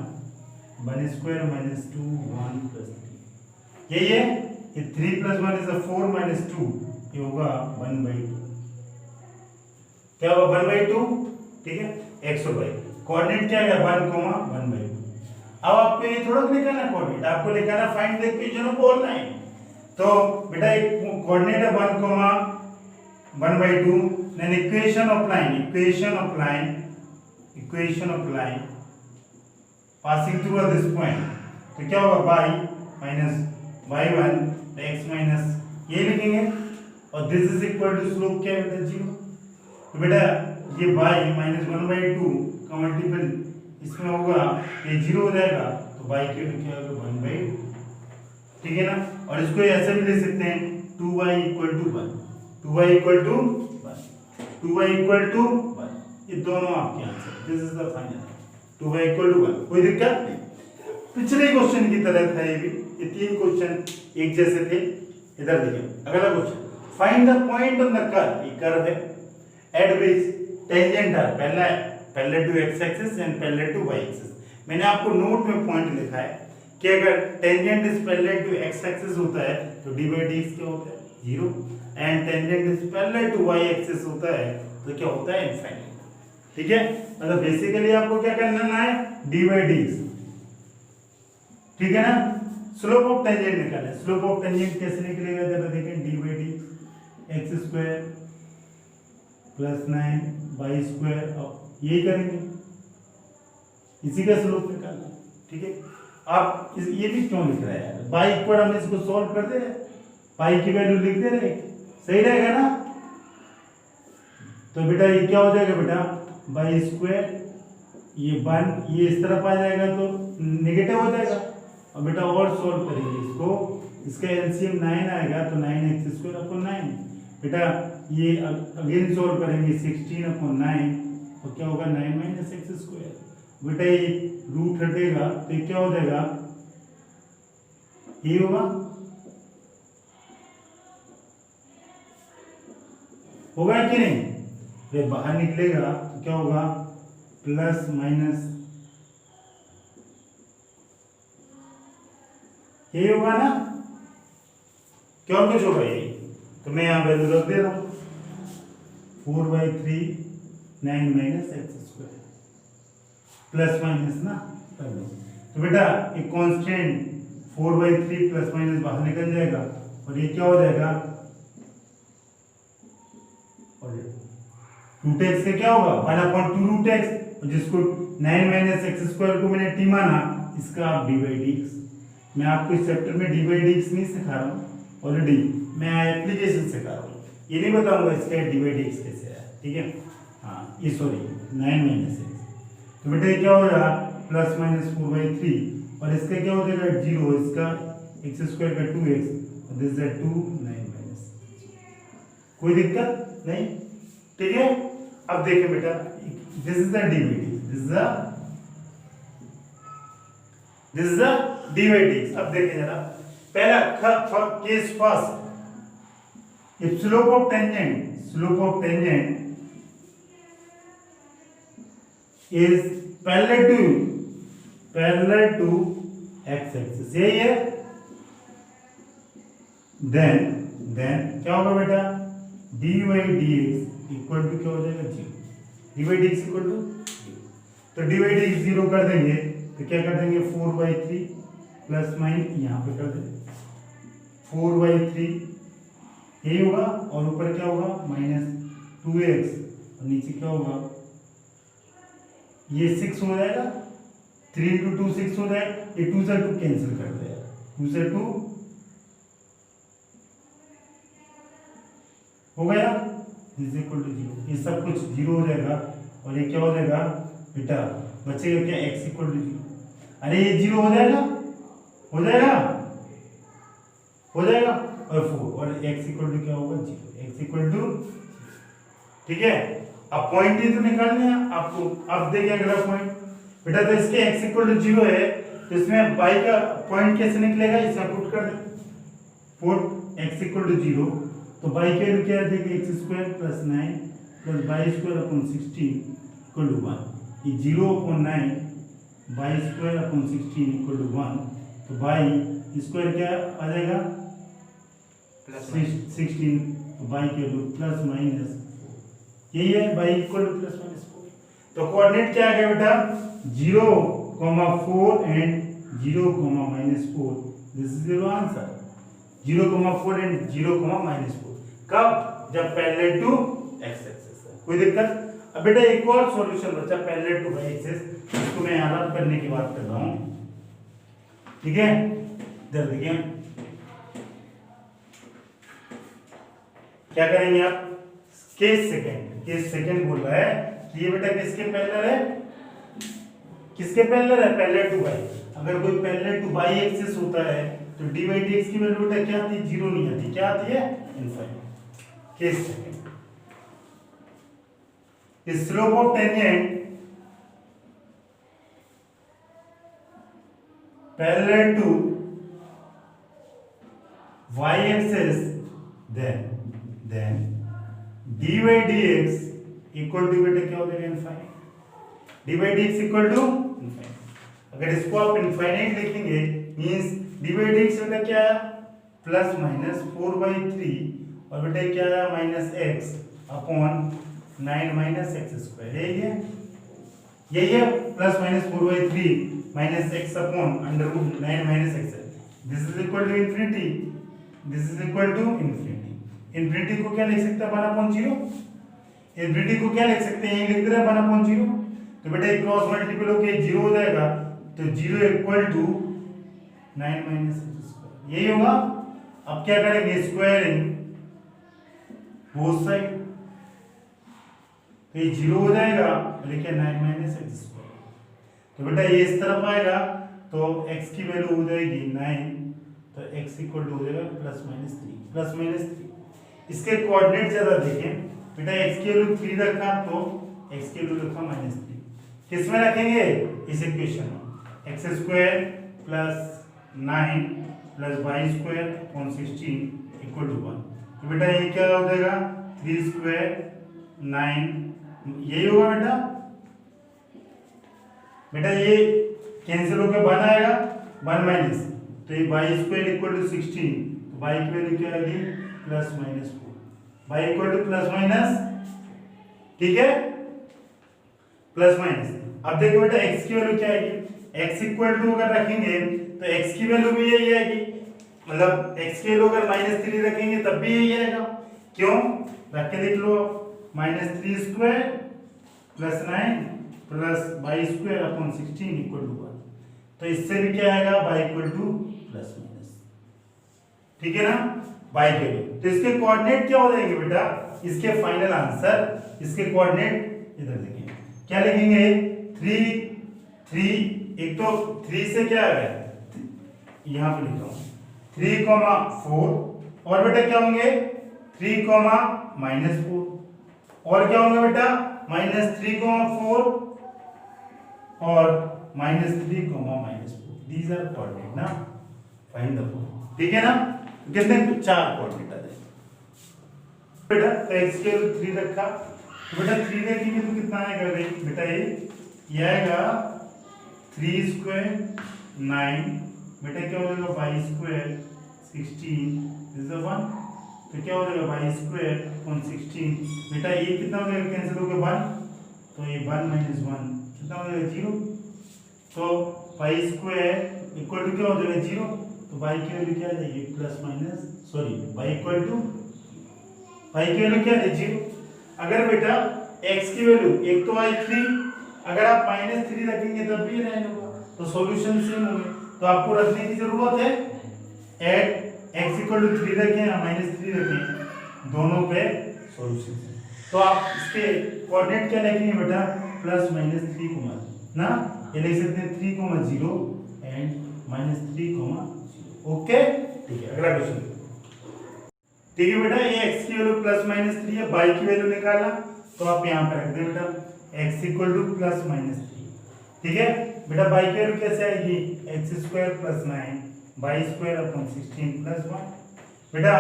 1² - 2 1 + 3, यही है। ये 3 + 1 = 4 - 2, ये होगा 1/2। क्या होगा 1/2। ठीक है, x और y कोऑर्डिनेट क्या है 1, 1/2। अब आपको ये थोड़ा निकालना कोऑर्डिनेट, आपको निकालना find the equation of all line. तो बेटा एक कोऑर्डिनेट है 1, 1/2, then equation of line passing through this point, तो क्या होगा y - y1 x - ये लिखेंगे, और this is equal to slope क्या है बेटा 0। तो बेटा ये y -1/2 का मल्टीपल इसमें होगा, ये 0 हो जाएगा, तो y की वैल्यू क्या होगा 1/2। ठीक है ना, और इसको ऐसे भी ले सकते हैं 2y = 1, 2y = 1, 2y = 1, ये दोनों आपके answer, this is the final 2y = 1। कोई दिक्कत नहीं। पिछले क्वेश्चन की तरह था ये भी, ये 3 क्वेश्चन एक जैसे थे। इधर देखिए अगला question, find the point on the curve, ये कर्व है, at which tangent are parallel to x axis and parallel to y axis. मैंने आपको नोट में पॉइंट लिखा है कि अगर tangent is parallel to x axis होता है तो d by dx क्या होता है 0, and tangent is parallel to y axis होता है तो क्या होता है इनफाइनाइट। ठीक है, मतलब बेसिकली आपको क्या करना है d by dx, ठीक है ना। स्लोप ऑफ टेंजेंट निकालना है, स्लोप ऑफ टेंजेंट कैसे निकलेगा जरा देखें, d by dx x square plus 9 y square, अब यही करेंगे, इसी का स्लोप निकालना है। ठीक है, आप ये भी क्यों लिख रहे हैं y इक्वल, हम इसको सॉल्व कर दे रहे, पाई की वैल्यू लिख दे रहे, सही रहेगा ना। तो बेटा ये क्या हो जाएगा बेटा y स्क्वायर, ये 1 ये इस तरफ आ जाएगा तो नेगेटिव हो जाएगा। और बेटा और सॉल्व करेंगे इसको, इसका एलसीएम 9 आएगा तो 9x स्क्वायर अपॉन 9। बेटा ये अगेन सॉल्व करेंगे 16 अपॉन 9 और क्या होगा 9 माइनस एक्स स्क्वायर। बेटा ये रूट हटेगा तो ये क्या हो जाएगा, ये होगा, होगा कि नहीं, ये बाहर निकलेगा तो क्या होगा प्लस माइनस, यही होगा ना, क्यों कुछ होगा यही, तो मैं यहाँ वैल्यू रख दे रहा हूँ 4/3 9 minus x square, plus minus ना कर दो। तो बेटा एक कांस्टेंट 4/3 प्लस माइनस बाहर निकल जाएगा और ये क्या हो जाएगा, और रूट एक्स का क्या होगा 1/2 रूट एक्स, और जिसको 9 माइनस एक्स स्क्वायर को मैंने टी माना, इसका आप डी बाई डी एक्स। मैं आपको इस चैप्टर में डी बाई डी एक्स नहीं सिखा रहा हूँ, ऑलरेडी मैं एप्लीकेशन सिखा रहा हूँ, ये नहीं बताऊंगा इसका डी बाई डी एक्स कैसे है। ठीक है, हाँ ये सॉरी 9 माइनस एक्स, तो बेटा ये क्या हो जाएगा प्लस माइनस 4/3 और इसका क्या हो जाएगा 0, इसका एक्स स्क्वायर का 2x और दिस इज 2 9 माइनस, कोई दिक्कत नहीं। ठीक है, अब देखिए बेटा this is the D by D, this is the D by D. अब देखिए जरा पहला case first, if slope of tangent is parallel to x axis, यही है, then क्या होगा बेटा dy dx इक्वल टू क्या हो जाएगा 0, dy dx इक्वल टू 0, तो dy dx 0 कर देंगे तो क्या कर देंगे 4/3 प्लस माइनस यहाँ पे कर देंगे 4/3, यही होगा, और ऊपर क्या होगा माइनस 2x और नीचे क्या होगा, ये 6 हो जाएगा, 3 × 2 6 हो जाएगा, ये 2 से 2 कैंसिल कर देगा, 2 से 2 हो गया, इज इक्वल टू 0, ये सब कुछ 0 हो जाएगा और ये क्या हो जाएगा बेटा बचेगा क्या x इक्वल टू 0, अरे ये 0 हो जाएगा, हो जाएगा, हो जाएगा, और 4 और x इक्वल टू क्या होगा 0, x इक्वल टू, ठीक है। अब पॉइंट ही तो निकालने हैं आपको। अब देखिए अगला पॉइंट बेटा, तो इसके x इक्वल टू 0 है तो इसमें y का पॉइंट कैसे निकलेगा, इसे पुट कर दे, पुट x इक्वल टू 0, तो y की वैल्यू क्या आ जाएगी x square plus 9 plus y square upon 16 equal to 1, ये 0 upon 9 y square upon 16 equal to 1, तो y स्क्वायर क्या आ जाएगा प्लस 16, तो y की वैल्यू प्लस माइनस, यही है y equal to plus minus 4। तो कोऑर्डिनेट क्या आ गया बेटा 0,4 and 0,-4, this is your answer, 0,4 and 0,-4, कब, जब पैरेलल टू x एक्सिस है, कोई दिक्कत। अब बेटा एक और सॉल्यूशन बचा पैरेलल टू y एक्सिस, इसको मैं अलग करने की बात कर रहा हूं, ठीक है। इधर देखिए क्या करेंगे आप, केस सेकंड बोल रहा है कि ये बेटा किसके पैरेलल है, किसके पैरेलल है, पैरेलल टू y। अगर कोई पैरेलल टू y एक्सिस होता है तो dy dx की वैल्यू बेटा क्या आती है, 0 नहीं आती, क्या आती है infinite. Case second, slope of tangent parallel to y axis, then dy dx equal to बेटा क्या हो जाएगा infinite. dy dx equal to infinite. अगर इसको आप इनफाइनाइट लिखेंगे मींस dy dx बेटा क्या आया प्लस माइनस 4/3 और बेटा क्या आया minus x upon 9 minus x square. यही है plus minus 4/3 minus x upon under root 9 minus x। This is equal to infinity, this is equal to infinity. Infinity को क्या लिख सकते हैं 1/0। इंफिनिटी को क्या लिख सकते हैं यही लिख दे रहे हैं 1/0। तो बेटा एक क्रॉस मल्टीपल होके 0 हो जाएगा तो 0 equal to 9 minus x square. यही होगा। अब क्या करेंगे स्क्वायरिंग बोथ साइड, तो ये 0 हो जाएगा लेकिन 9 माइनस एक्स स्क्वायर। तो बेटा ये इस तरफ आएगा तो x की वैल्यू हो जाएगी 9 तो x इक्वल टू हो जाएगा प्लस माइनस 3। इसके कोऑर्डिनेट ज्यादा देखें बेटा x की वैल्यू 3 रखा तो x की वैल्यू रखा -3। किस में रखेंगे इस इक्वेशन में x square plus 9 plus y square upon 16 equal to 1। तो बेटा ये क्या हो जाएगा 3 स्क्वायर 9 यही होगा बेटा ये कैंसिल होकर 1 आएगा 1 माइनस तो ये y स्क्वायर इक्वल टू 16 तो y की वैल्यू क्या आएगी plus minus 4 y equal to plus minus, ठीक है प्लस माइनस। अब देखो बेटा x की वैल्यू क्या आएगी x इक्वल टू अगर रखेंगे तो x की वैल्यू भी यही आएगी, मतलब x की वैल्यू अगर -3 रखेंगे तब भी यही आएगा। क्यों रख के देख लो -3 square plus 9 plus y square upon 16 equal to 1। तो इससे भी क्या आएगा y equal to plus minus, ठीक है ना y के लिए। तो इसके कोऑर्डिनेट क्या हो जाएंगे बेटा इसके फाइनल आंसर, इसके कोऑर्डिनेट इधर देखेंगे क्या लिखेंगे 3 एक तो 3 से क्या आ गया यहां पे लिखा हूं 3, 4 और बेटा क्या होंगे 3, -4 और क्या होंगे बेटा -3, 4 और -3, -4। दीज आर कोऑर्डिनेट ना, फाइंड द पॉइंट, ठीक है ना। कितने 4 कोऑर्डिनेट आ जाएंगे बेटा। तो x के 3 रखा तो बेटा 3 रखेंगे तो कितना आएगा बेटा ये आएगा 3 स्क्वायर 9 बेटा क्या हो जाएगा y स्क्वायर 16 दिस इज 1 तो क्या हो जाएगा y स्क्वायर अपॉन 16 बेटा ये कितना हो जाएगा कैंसिल हो गया 1 तो ये 1 माइनस 1 कितना हो जाएगा 0 तो y स्क्वायर इक्वल टू क्या हो जाएगा 0 तो y की वैल्यू क्या आ जाएगी plus minus sorry y equal to y की वैल्यू क्या है 0। अगर बेटा x की वैल्यू एक तो आई 3 अगर आप -3 रखेंगे तब भी रहने होगा तो सॉल्यूशन सेम होंगे। तो आपको रखने की जरूरत है एट x इक्वल टू 3 रखें या -3 रखें दोनों पे सॉल्यूशन है। तो आप इसके कोऑर्डिनेट क्या लिखेंगे बेटा प्लस -3 ना ये लिख सकते हैं 3, 0 एंड -3, 0 ओके ठीक है। अगला क्वेश्चन ठीक है बेटा ये x की वैल्यू प्लस -3 है y की वैल्यू निकालना तो आप यहाँ पे रख दें बेटा x इक्वल टू प्लस -3 ठीक है बेटा y की वैल्यू कैसे आएगी x square plus 9 y square upon 16 plus 1 बेटा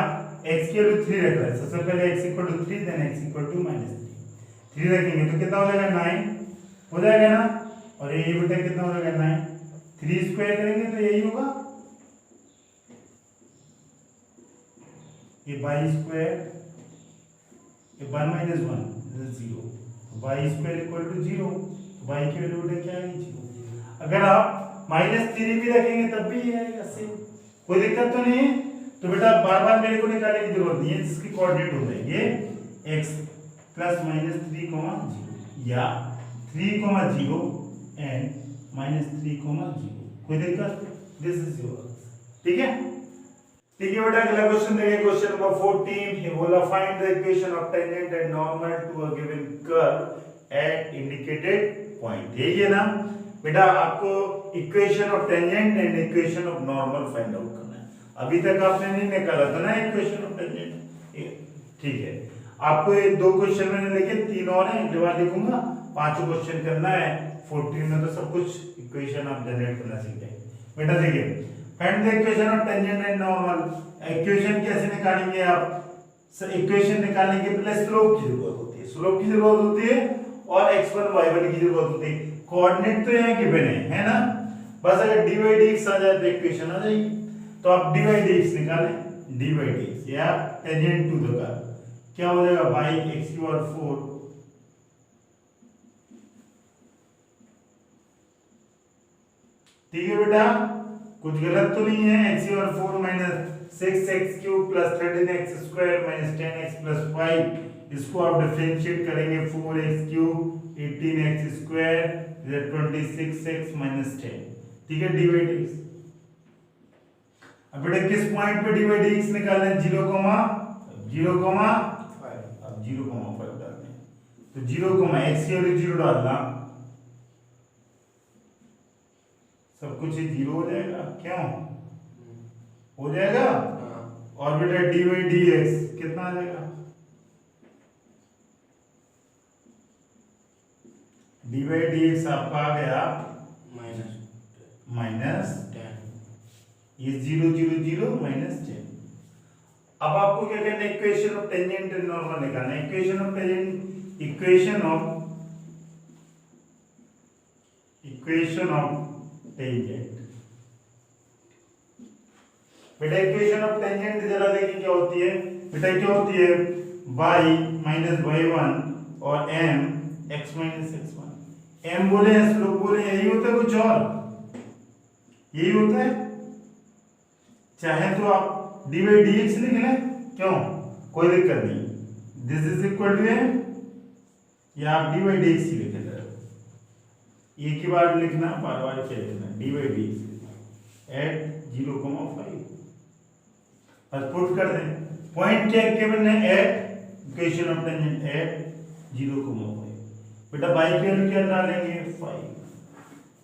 x की वैल्यू 3 रख रहा है सबसे पहले x equal to 3 then x equal to -3 रखेंगे तो कितना हो जाएगा 9 हो जाएगा ना और ये बेटा कितना हो जाएगा 9 3 स्क्वायर करेंगे तो यही होगा ये y स्क्वायर ये 1 minus 1 0 y square equal to 0 y की वैल्यू बेटा क्या आएगी 0। अगर आप -3 भी रखेंगे तब भी ये आएगा सेम, कोई दिक्कत तो नहीं है। तो बेटा बार बार मेरे को निकालने की जरूरत नहीं है जिसकी कोऑर्डिनेट हो जाएंगे x प्लस -3, 0 या 3, 0 एंड -3, 0 कोई दिक्कत दिस इज योर ठीक है ठीक है बेटा। अगला क्वेश्चन देखिए क्वेश्चन नंबर 14 ये बोला find the equation of tangent and normal to a given curve at indicated point. यही है ना बेटा आपको equation of tangent and equation of normal find out करना है। अभी तक आपने नहीं निकाला था ना इक्वेशन ऑफ टेंजेंट, ठीक है। आपको ये 2 क्वेश्चन मैंने लिखे 3 और हैं अगली बार लिखूंगा 5 क्वेश्चन करना है। 14 में तो सब कुछ इक्वेशन आप जनरेट करना सीख गए बेटा देखिए, find the equation of tangent and normal. Equation कैसे निकालेंगे आप? इक्वेशन निकालने के पहले स्लोप की जरूरत होती है, स्लोप की जरूरत होती है और x1 y1 की जरूरत होती है। कोऑर्डिनेट तो यहाँ गिवन है ना? बस अगर dy dx आ जाए तो इक्वेशन आ जाएगी। तो आप dy dx निकालें, dy dx या टेंजेंट टू द कर्व क्या हो जाएगा? बाई x^4 ठीक है बेटा, कुछ गलत तो नहीं है। x^4 minus 6x³ plus 13x² minus 10x plus 5, इसको आप डिफरेंशिएट करेंगे 4x³ 18x² 26x माइनस 10, ठीक है, dy dx। अब बेटा किस पॉइंट पे dy dx निकालना है? 0,5। अब 0,5 डालना है तो 0, x की वैल्यू 0 डालना, सब कुछ ही 0 हो जाएगा। क्यों हो जाएगा? और बेटा dy dx कितना आ जाएगा? dy dx आपका आ गया माइनस 10, ये 0 0 0 माइनस 10। अब आपको क्या करना है? Equation of tangent and normal निकालना है। Equation of tangent, equation of tangent. बेटा इक्वेशन ऑफ टेंजेंट जरा देखिए क्या होती है। बेटा क्या होती है? y माइनस y1 और m x minus x1। m बोले या स्लोप बोले, यही होता है, कुछ और यही होता है। चाहे तो आप dy dx लिख लें, क्यों, कोई दिक्कत नहीं, this is equal to m, या आप dy dx ही लिख लें। एक ही बार लिखना, बार बार क्या लिखना? dy dx एट 0,5 बस पुट कर दें। पॉइंट क्या गिवन है? At equation of tangent at 0,5। बेटा बाई की वैल्यू क्या डालेंगे? 5।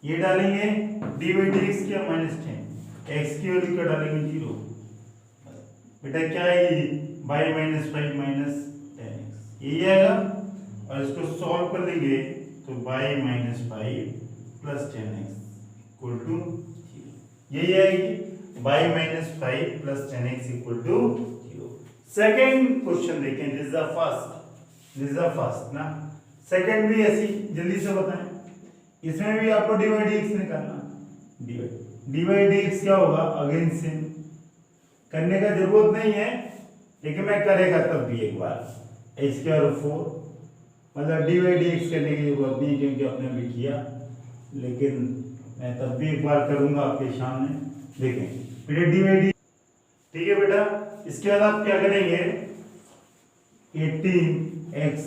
ये डालेंगे dy dx क्या? माइनस 10। x की वैल्यू क्या डालेंगे? 0। बेटा क्या है ये? बाई माइनस 5 माइनस 10x, यही आएगा। और इसको सॉल्व कर लेंगे तो by minus 5 plus 10x equal to 0, यही आएगी। By minus 5 plus 10x equal to 0। Second question देखें, this is the first, this is the first ना। सेकेंड भी ऐसी जल्दी से बताएं, इसमें भी आपको dy dx निकालना। dy dx क्या होगा? अगेन सेम, करने का जरूरत नहीं है, लेकिन मैं करेगा तब भी एक बार x^4, मतलब dy dx करने की जरूरत नहीं क्योंकि आपने भी किया, लेकिन मैं तब भी एक बार करूंगा आपके सामने। देखें बेटा dy dx, ठीक है बेटा। इसके बाद आप क्या करेंगे? 18x²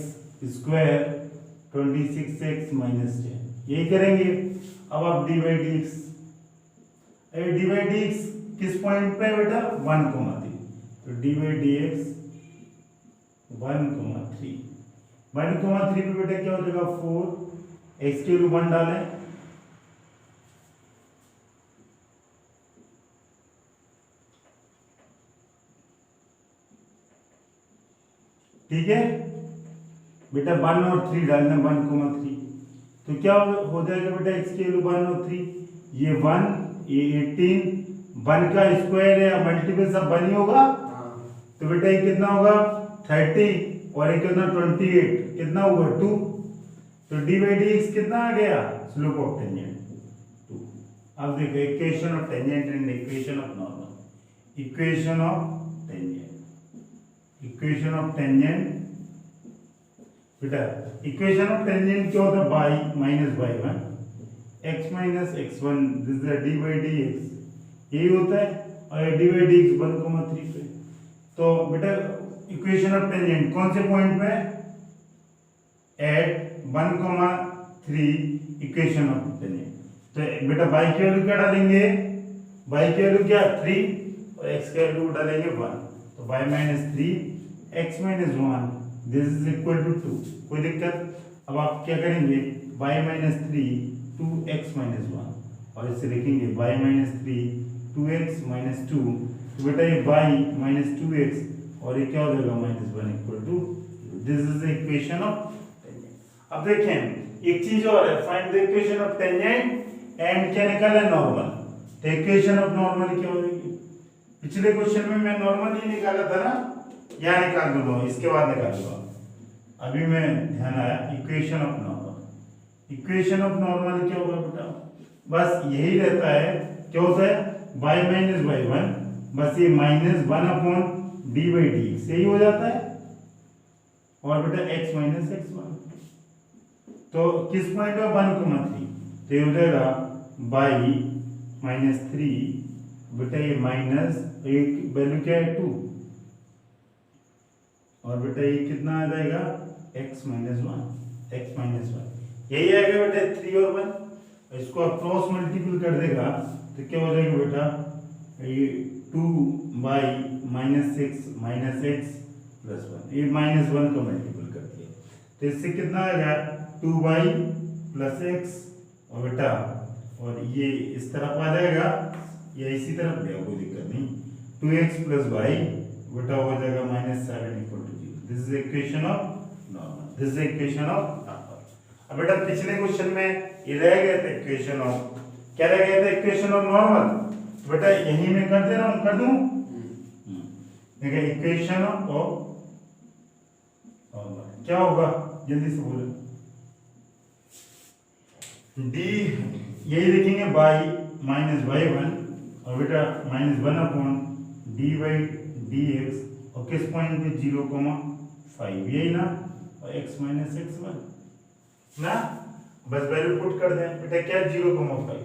26x माइनस 10, यही करेंगे। अब आप dy dx, dy dx किस पॉइंट पे बेटा? 1,3, तो dy dx 1,3 पे बेटा क्या हो जाएगा? 4, x की वैल्यू 1 डालें, ठीक है बेटा। 1 और 3 डालना, 1,3, तो क्या हो जाएगा बेटा? x की वैल्यू 1 और 3, ये 1, ये 18, 1 का स्क्वायर है, मल्टीपल सब 1 ही होगा। तो बेटा ये कितना होगा? 30 और ये कितना? 28, कितना होगा? 2। तो dy dx कितना आ गया? Slope of tangent 2। अब देखो equation of tangent and equation of normal. Equation of tangent, equation of tangent बेटा, इक्वेशन ऑफ टेंजेंट क्या होता है? y minus y1 x minus x1, this is dy dx, यही होता है। और dy dx 1,3 पे, तो बेटा इक्वेशन ऑफ टेंजेंट कौन से पॉइंट पे? At 1,3 equation of tangent. तो बेटा y की वैल्यू क्या डालेंगे? y की वैल्यू क्या? 3, और x की वैल्यू डालेंगे 1, तो y minus 3 x minus 1, this is equal to 2, कोई दिक्कत? अब आप क्या करेंगे? y माइनस 3 2x माइनस 1, और इसे लिखेंगे y माइनस 3 2x माइनस 2, तो बेटा ये y माइनस 2x और ये क्या हो जाएगा? Minus 1 equal to, this is the equation of tangent. अब देखें एक चीज और है, find the equation of tangent and क्या निकाला? नॉर्मल। तो इक्वेशन ऑफ नॉर्मल क्या हो जाएगी? पिछले क्वेश्चन में मैं नॉर्मल ही निकाला था ना, यहाँ निकाल दूंगा, इसके बाद निकालूंगा। अभी मैं ध्यान आया, equation of normal. Equation of normal क्या होगा बेटा? बस यही रहता है, क्या होता है, y माइनस बाई वन, बस ये minus one upon D by D यही हो जाता है, और बेटा x माइनस एक्स वन। तो किस पॉइंट में 1,3, तो ये हो जाएगा बाई माइनस थ्री, बेटा ये माइनस एक वैल्यू क्या है 2, और बेटा ये कितना आ जाएगा x minus one, x minus one, यही आएगा बेटा 3 और 1। इसको आप क्रॉस मल्टीपल कर देगा तो क्या हो जाएगा बेटा, ये 2 by minus six minus x plus one, ये माइनस वन का मल्टीपल कर दिया, तो इससे कितना आएगा 2 बाई प्लस एक्स, और बेटा और ये इस तरफ आ जाएगा या इसी तरफ ले, कोई दिक्कत नहीं, 2x प्लस वाई बेटा हो जाएगा minus 7 equal to 0। This is equation of normal, this is equation of normal. अब बेटा पिछले क्वेश्चन में ये रह गए थे इक्वेशन ऑफ, क्या रह गए थे, इक्वेशन ऑफ नॉर्मल। बेटा यही मैं कर दे रहा हूं, कर दूं, देखिए इक्वेशन ऑफ नॉर्मल क्या होगा, जल्दी से बोलो। डी यही देखेंगे बाई माइनस बाई वन, और बेटा minus one upon D by d x, और किस पॉइंट पे 0,5 यही ना, और x माइनस एक्स वन ना, बस वैल्यू पुट कर दें बेटा, क्या 0,5,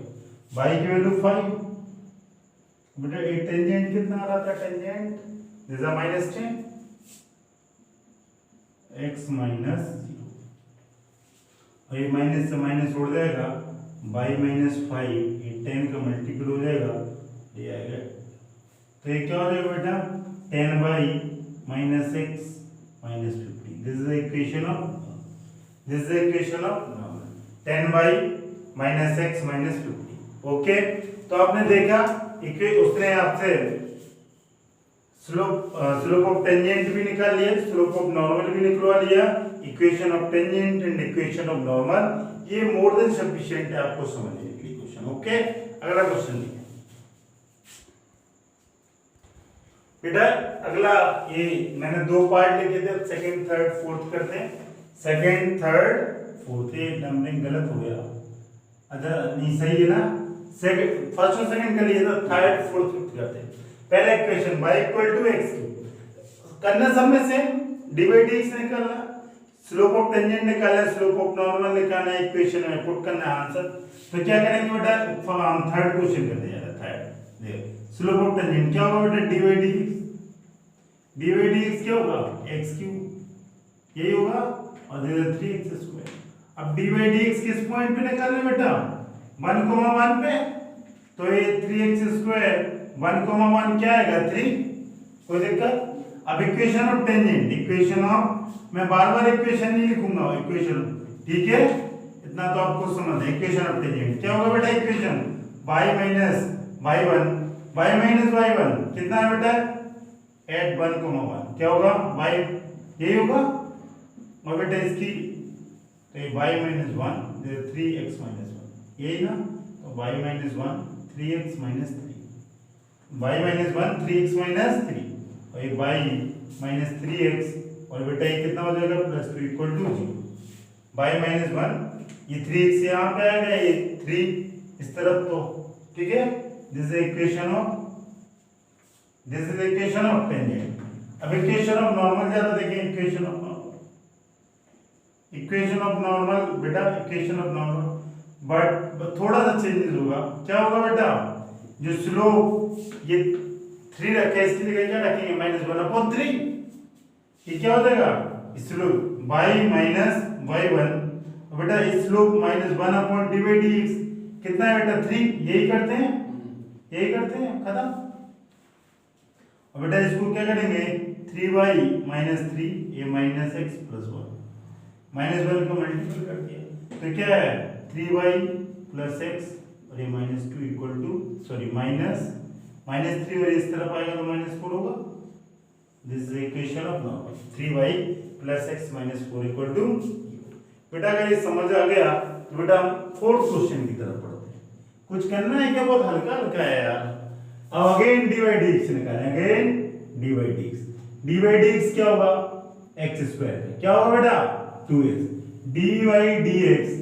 बाई की वैल्यू 5, बेटा ये टेंजेंट कितना आ रहा था, tangent this is minus 10, x minus 0, और ये माइनस से माइनस उड़ जाएगा, बाई माइनस 5, ये 10 का मल्टीपल हो जाएगा, ये आएगा, तो ये क्या हो जाएगा बेटा 10 by minus x minus 50, this is equation of, this is equation of 10 by minus x minus 50। Okay, तो आपने देखा उसने आपसे स्लोप ऑफ टेंजेंट भी निकाल लिया, स्लोप ऑफ नॉर्मल भी निकलवा लिया, equation of tangent and equation of normal, ये मोर देन सफिशिएंट है आपको समझने के लिए क्वेश्चन। ओके, अगला क्वेश्चन देखिए बेटा, अगला ये मैंने दो पार्ट लिखे थे, सेकंड थर्ड फोर्थ करते हैं, सेकंड थर्ड फोर्थ, ये नंबरिंग गलत हो गया, अच्छा नहीं सही है ना, सेकंड फर्स्ट और सेकंड कर लिए तो थर्ड फोर्थ फिफ्थ करते हैं। पहला equation y equal to x करना, सब में से डी बाई डी एक्स निकालना, स्लोप ऑफ टेंजेंट निकालना है, स्लोप ऑफ नॉर्मल निकालना है, इक्वेशन में पुट करना है आंसर। तो क्या करेंगे बेटा, हम थर्ड क्वेश्चन करते हैं, थर्ड देखो स्लोप ऑफ टेंजेंट क्या होगा बेटा, D by d x, d by d x क्या होगा एक्स क्यूब यही होगा, और 3x स्क्वायर। अब डी बाई डी एक्स किस पॉइंट पे निकालना बेटा, 1,1 पे, तो ये 3x स्क्वायर 1,1 क्या आएगा 3, कोई दिक्कत। अब equation of tangent, equation of, मैं बार बार इक्वेशन नहीं लिखूंगा, इक्वेशन, ठीक है, इतना तो आपको समझ है। इक्वेशन ऑफ टेंजेंट क्या होगा बेटा, equation y minus y1, y minus y1 कितना है बेटा, एट 1,1 क्या होगा y, यही होगा, और बेटा इसकी तो ये y माइनस 1 3x माइनस 1 यही ना, तो y minus 1 3x minus 3, y minus 1 3x minus 3, और ये y माइनस 3x, और बेटा ये कितना हो जाएगा plus 2 equal to 0, y minus 1 ये 3x यहाँ पे आएगा, ये 3 इस तरफ, तो ठीक है, this is equation of, this is equation of tangent. अब इक्वेशन ऑफ नॉर्मल ज्यादा देखें, equation of normal, equation of normal बेटा, इक्वेशन ऑफ नॉर्मल बट थोड़ा सा चेंजेस होगा, क्या होगा बेटा, जो स्लोप ये 3 रखे इसकी जगह क्या रखेंगे -1/3, ये क्या हो जाएगा स्लोप y माइनस y1, बेटा स्लोप -1/d/dx कितना है बेटा 3, यही करते हैं, यही करते हैं, खत्म। और बेटा इसको क्या करेंगे 3y माइनस 3 ये माइनस एक्स प्लस 1, -1 को मल्टीपल कर दिया, तो क्या है 3y प्लस एक्स, और ये -2 इक्वल टू, सॉरी -3 और इस तरफ आएगा तो -4 होगा, this is equation of normal, 3y plus x -4 equal to. बेटा अगर ये समझ आ गया तो बेटा हम फोर्थ क्वेश्चन की तरफ पढ़ते हैं। कुछ करना है क्या? बहुत हल्का हल्का है यार। अब again d by d x निकालें, again d by d x. D by d x क्या होगा? X square. क्या होगा बेटा? 2x। D by d x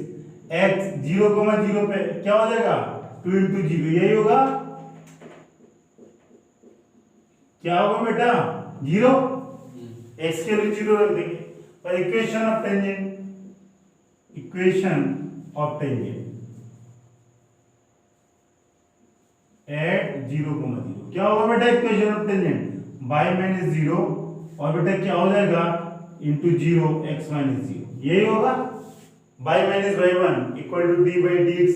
x 0,0 पे क्या हो जाएगा? 2 इंटू 0, यही होगा। क्या होगा बेटा? 0। एक्स के लिए 0 रख देंगे। और equation of tangent, equation of tangent eight 0,0 क्या होगा बेटा? Equation of tangent y minus 0 और बेटा क्या हो जाएगा? इंटू 0 x माइनस 0, यही होगा। y minus y1 equal to d by d x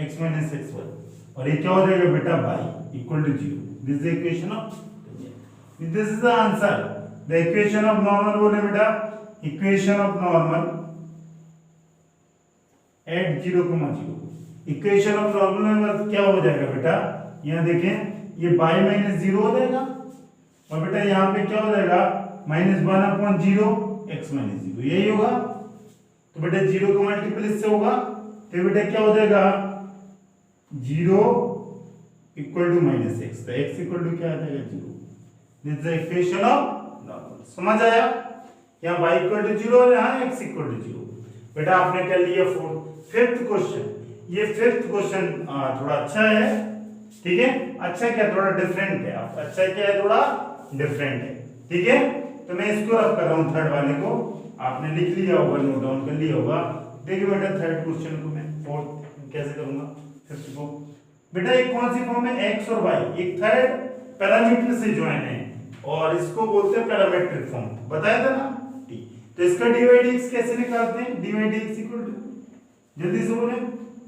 x minus x1, और ये क्या हो जाएगा बेटा? y equal to 0। This is equation of, this is the answer. The equation of normal बोले बेटा, equation of normal at 0,0। Equation of normal में क्या हो जाएगा बेटा? यहाँ देखें, ये y माइनस 0 हो जाएगा और बेटा यहाँ पे क्या हो जाएगा? -1/0 x माइनस 0, यही होगा। तो बेटा 0 का मल्टीपल इससे होगा, तो बेटा क्या हो जाएगा? 0 इक्वल टू माइनस एक्स, तो x इक्वल टू क्या आ जाएगा? 0। This is the equation of normal. समझ आया? यहाँ y इक्वल टू 0 और यहाँ x इक्वल टू 0। बेटा आपने कर लिया फिफ्थ क्वेश्चन। ये फिफ्थ क्वेश्चन थोड़ा अच्छा है, ठीक है? अच्छा क्या? थोड़ा डिफरेंट है। अच्छा क्या है? थोड़ा डिफरेंट है, ठीक है? तो मैं इसको रब कर रहा हूँ थर्ड वाले को। आपने लिख लिया होगा, नोट डाउन कर लिया होगा। देखिए बेटा थर्ड क्वेश्चन को मैं फोर्थ कैसे करूंगा, फिफ्थ को। बेटा एक कौन सी फॉर्म है? एक्स और वाई एक थर्ड पैरामीटर से ज्वाइन है और इसको बोलते हैं पैरामेट्रिक फॉर्म, बताया था ना? तो इसका डी बाई डी एक्स कैसे निकालते हैं? D by d x equal to, जल्दी से बोले,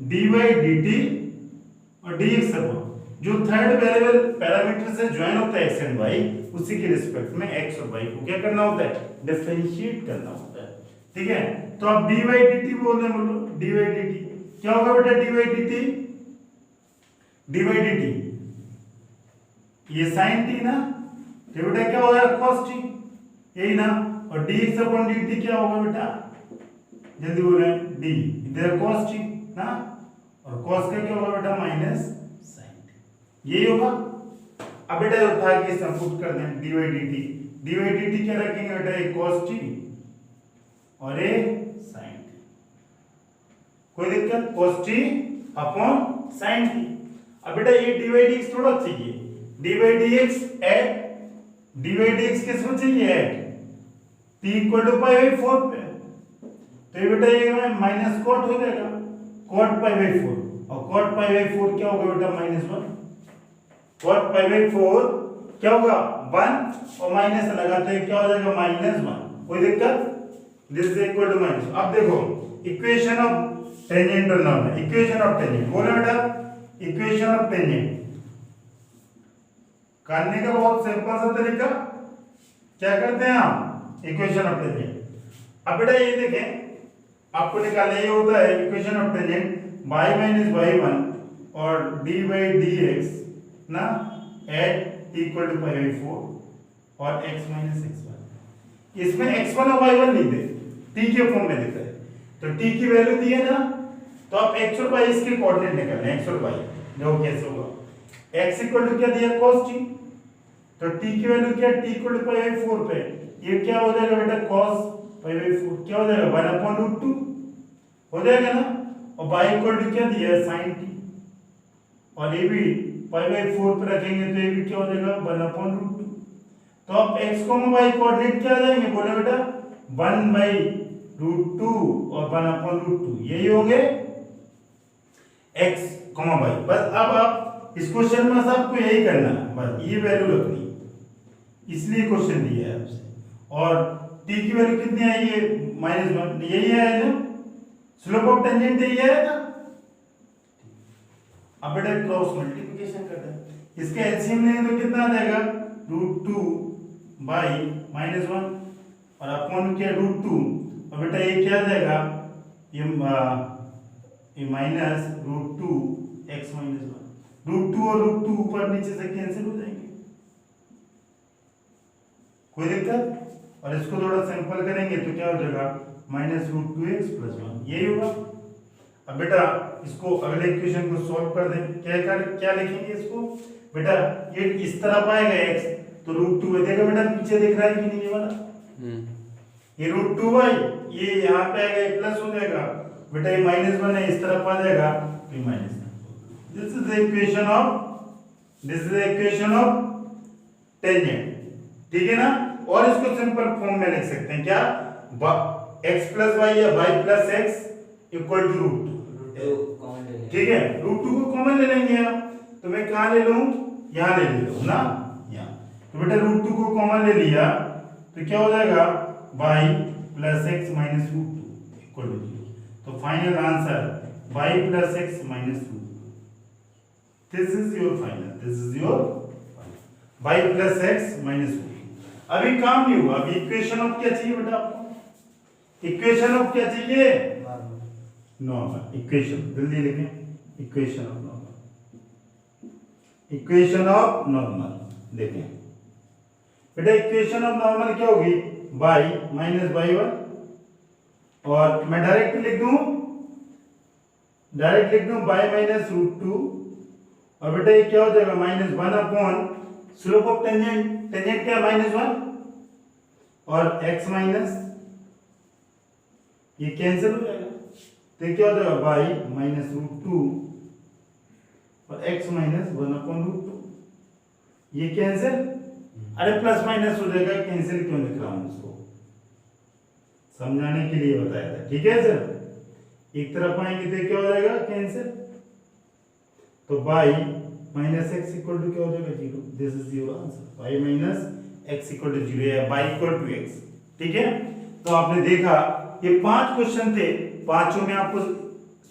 डी बाई डी टी और डी एक्स अपॉन जो थर्ड वेरिएबल पैरामीटर से ज्वाइन होता है एक्स एंड वाई, उसी के रिस्पेक्ट में एक्स और वाई को क्या करना होता है? डिफरेंशिएट करना होता है, ठीक है? तो आप डी बाई डी टी बोल रहे, बोलो डी बाई डी टी क्या होगा बेटा? D by d T, D by d T ये साइन टी ना, तो बेटा क्या हो जाएगा? कॉस टी, यही ना। और dx अपॉन dt क्या होगा बेटा? जल्दी बोले, d इधर cos t ना, और cos का क्या होगा बेटा? माइनस sin t, यही होगा। अब बेटा उठा के इसमें पुट कर दें dy dt। dy dt क्या रखेंगे बेटा? एक cos t और एक sin t, कोई दिक्कत? cos t upon sin t। अब बेटा ये dy dx थोड़ा चाहिए, dy dx at dy dx किसको चाहिए? At t equal to pi by 4 पे, तो ये बेटा ये माइनस कॉट हो जाएगा, कॉट पाई बाई 4, और कॉट पाई बाई 4 क्या होगा बेटा? -1। कॉट पाई बाई 4 क्या होगा? 1, और माइनस लगा तो ये क्या हो जाएगा? -1। कोई दिक्कत? This is equal to minus. अब देखो इक्वेशन ऑफ टेंजेंट और नॉर्मल, इक्वेशन ऑफ टेंजेंट बोलो बेटा, इक्वेशन ऑफ टेंजेंट करने का बहुत सिंपल सा तरीका, क्या करते हैं आप? Equation of tangent. अब बेटा ये देखें, आपको निकालना ये होता है equation of tangent y minus y1 और d बाई डी एक्स ना at t equal to pi by 4 और x माइनस x1। इसमें x1 और y1 नहीं दे, t के फॉर्म में देता है, तो t की वैल्यू दी है ना, तो आप x और y इसके कोऑर्डिनेट निकालने, x और y देखो कैसे होगा। x इक्वल टू क्या दिया? cos t, तो t की वैल्यू क्या? t equal to pi by 4 पे, ये क्या हो जाएगा बेटा? cos पाई बाई 4 क्या हो जाएगा? 1/√2 हो जाएगा ना, और y इक्वल टू क्या दिया है? sin t, और ये भी पाई बाई 4 पे रखेंगे तो ये भी क्या हो जाएगा? 1/√2। तो अब x को y कोऑर्डिनेट क्या आ जाएंगे? बोले बेटा 1/√2 और 1/√2 यही होंगे x, y। बस अब आप इस क्वेश्चन में आपको यही करना है, बस ये वैल्यू रखनी, इसलिए क्वेश्चन दिया है आपसे। और t की वैल्यू कितनी आई है? -1, यही है ना, स्लोप ऑफ टेंजेंट यही है ना। अब बेटा क्रॉस मल्टीप्लिकेशन करते हैं, इसके एलसीएम लेंगे तो कितना आ जाएगा? √2 बाई -1 और अपॉन क्या? √2, और बेटा ये क्या आ जाएगा? ये माइनस √2 x माइनस 1, √2 और √2 ऊपर नीचे से कैंसिल हो जाएंगे, कोई दिक्कत? और इसको थोड़ा सिंपल करेंगे तो क्या हो जाएगा? -√2x + 1, यही होगा। अब बेटा इसको अगले इक्वेशन को सॉल्व कर दें। क्या लिखेंगे इसको बेटा, ये इस तरफ आएगा x तो √2 देखो बेटा पीछे दिख रहा है कि नहीं ये वाला, ये √2y, ये यहाँ पे आएगा ये प्लस हो जाएगा बेटा, ये -1 है इस तरफ आ जाएगा तो minus. This is the equation of tangent, ठीक है ना। और इसको सिंपल फॉर्म में लिख सकते हैं क्या, x + y या y + x इक्वल टू √2, ठीक है। √2 को कॉमन ले लेंगे आप, तो मैं कहाँ ले लूँ, यहाँ ले लूँ ना, यहाँ। तो बेटा √2 को कॉमन ले लिया तो क्या हो जाएगा, y + x - √2 इक्वल टू 0। तो final answer y + x - √2। This is your y + x - √2। अभी काम नहीं हुआ, अभी इक्वेशन ऑफ क्या चाहिए बेटा आपको, इक्वेशन ऑफ क्या चाहिए, नॉर्मल इक्वेशन, जल्दी लिखें, इक्वेशन ऑफ नॉर्मल देखें बेटा। इक्वेशन ऑफ नॉर्मल क्या होगी, y - y1, और मैं डायरेक्ट लिख दूं y - √2, और बेटा ये क्या हो जाएगा -1 upon slope of tangent, tangent क्या -1, और x माइनस ये कैंसिल हो जाएगा, तो क्या हो जाएगा y - √2 और x - 1/√2, ये कैंसिल, अरे प्लस माइनस हो जाएगा, कैंसिल क्यों लिख रहा हूं उसको, समझाने के लिए बताया था, ठीक है सर। एक तरफ आएंगे तो क्या हो जाएगा कैंसिल, तो y - x इक्वल टू क्या हो जाएगा 0। This is your answer, y - x equal to 0 या y इक्वल टू x, ठीक है। तो आपने देखा ये 5 क्वेश्चन थे, पांचों में आपको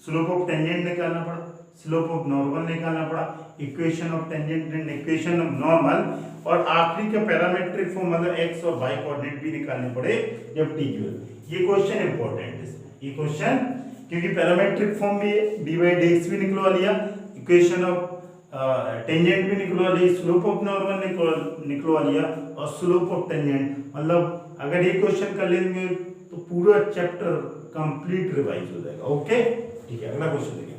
स्लोप ऑफ टेंजेंट निकालना पड़ा, स्लोप ऑफ नॉर्मल निकालना पड़ा, equation of tangent and equation of normal, और आखिरी का पैरामेट्रिक फॉर्म मतलब x और y कोऑर्डिनेट भी निकालने पड़े जब t इक्वल। ये क्वेश्चन इंपॉर्टेंट है, ये क्वेश्चन क्योंकि पैरामेट्रिक फॉर्म भी है, dy/dx भी निकलवा लिया, इक्वेशन ऑफ टेंजेंट भी निकलवा ली, स्लोप ऑफ नॉर्मल निकलवा लिया, और स्लोप ऑफ टेंजेंट, मतलब अगर ये क्वेश्चन कर लेंगे तो पूरा चैप्टर कंप्लीट रिवाइज हो जाएगा। ओके ठीक है, अगला क्वेश्चन देखिए।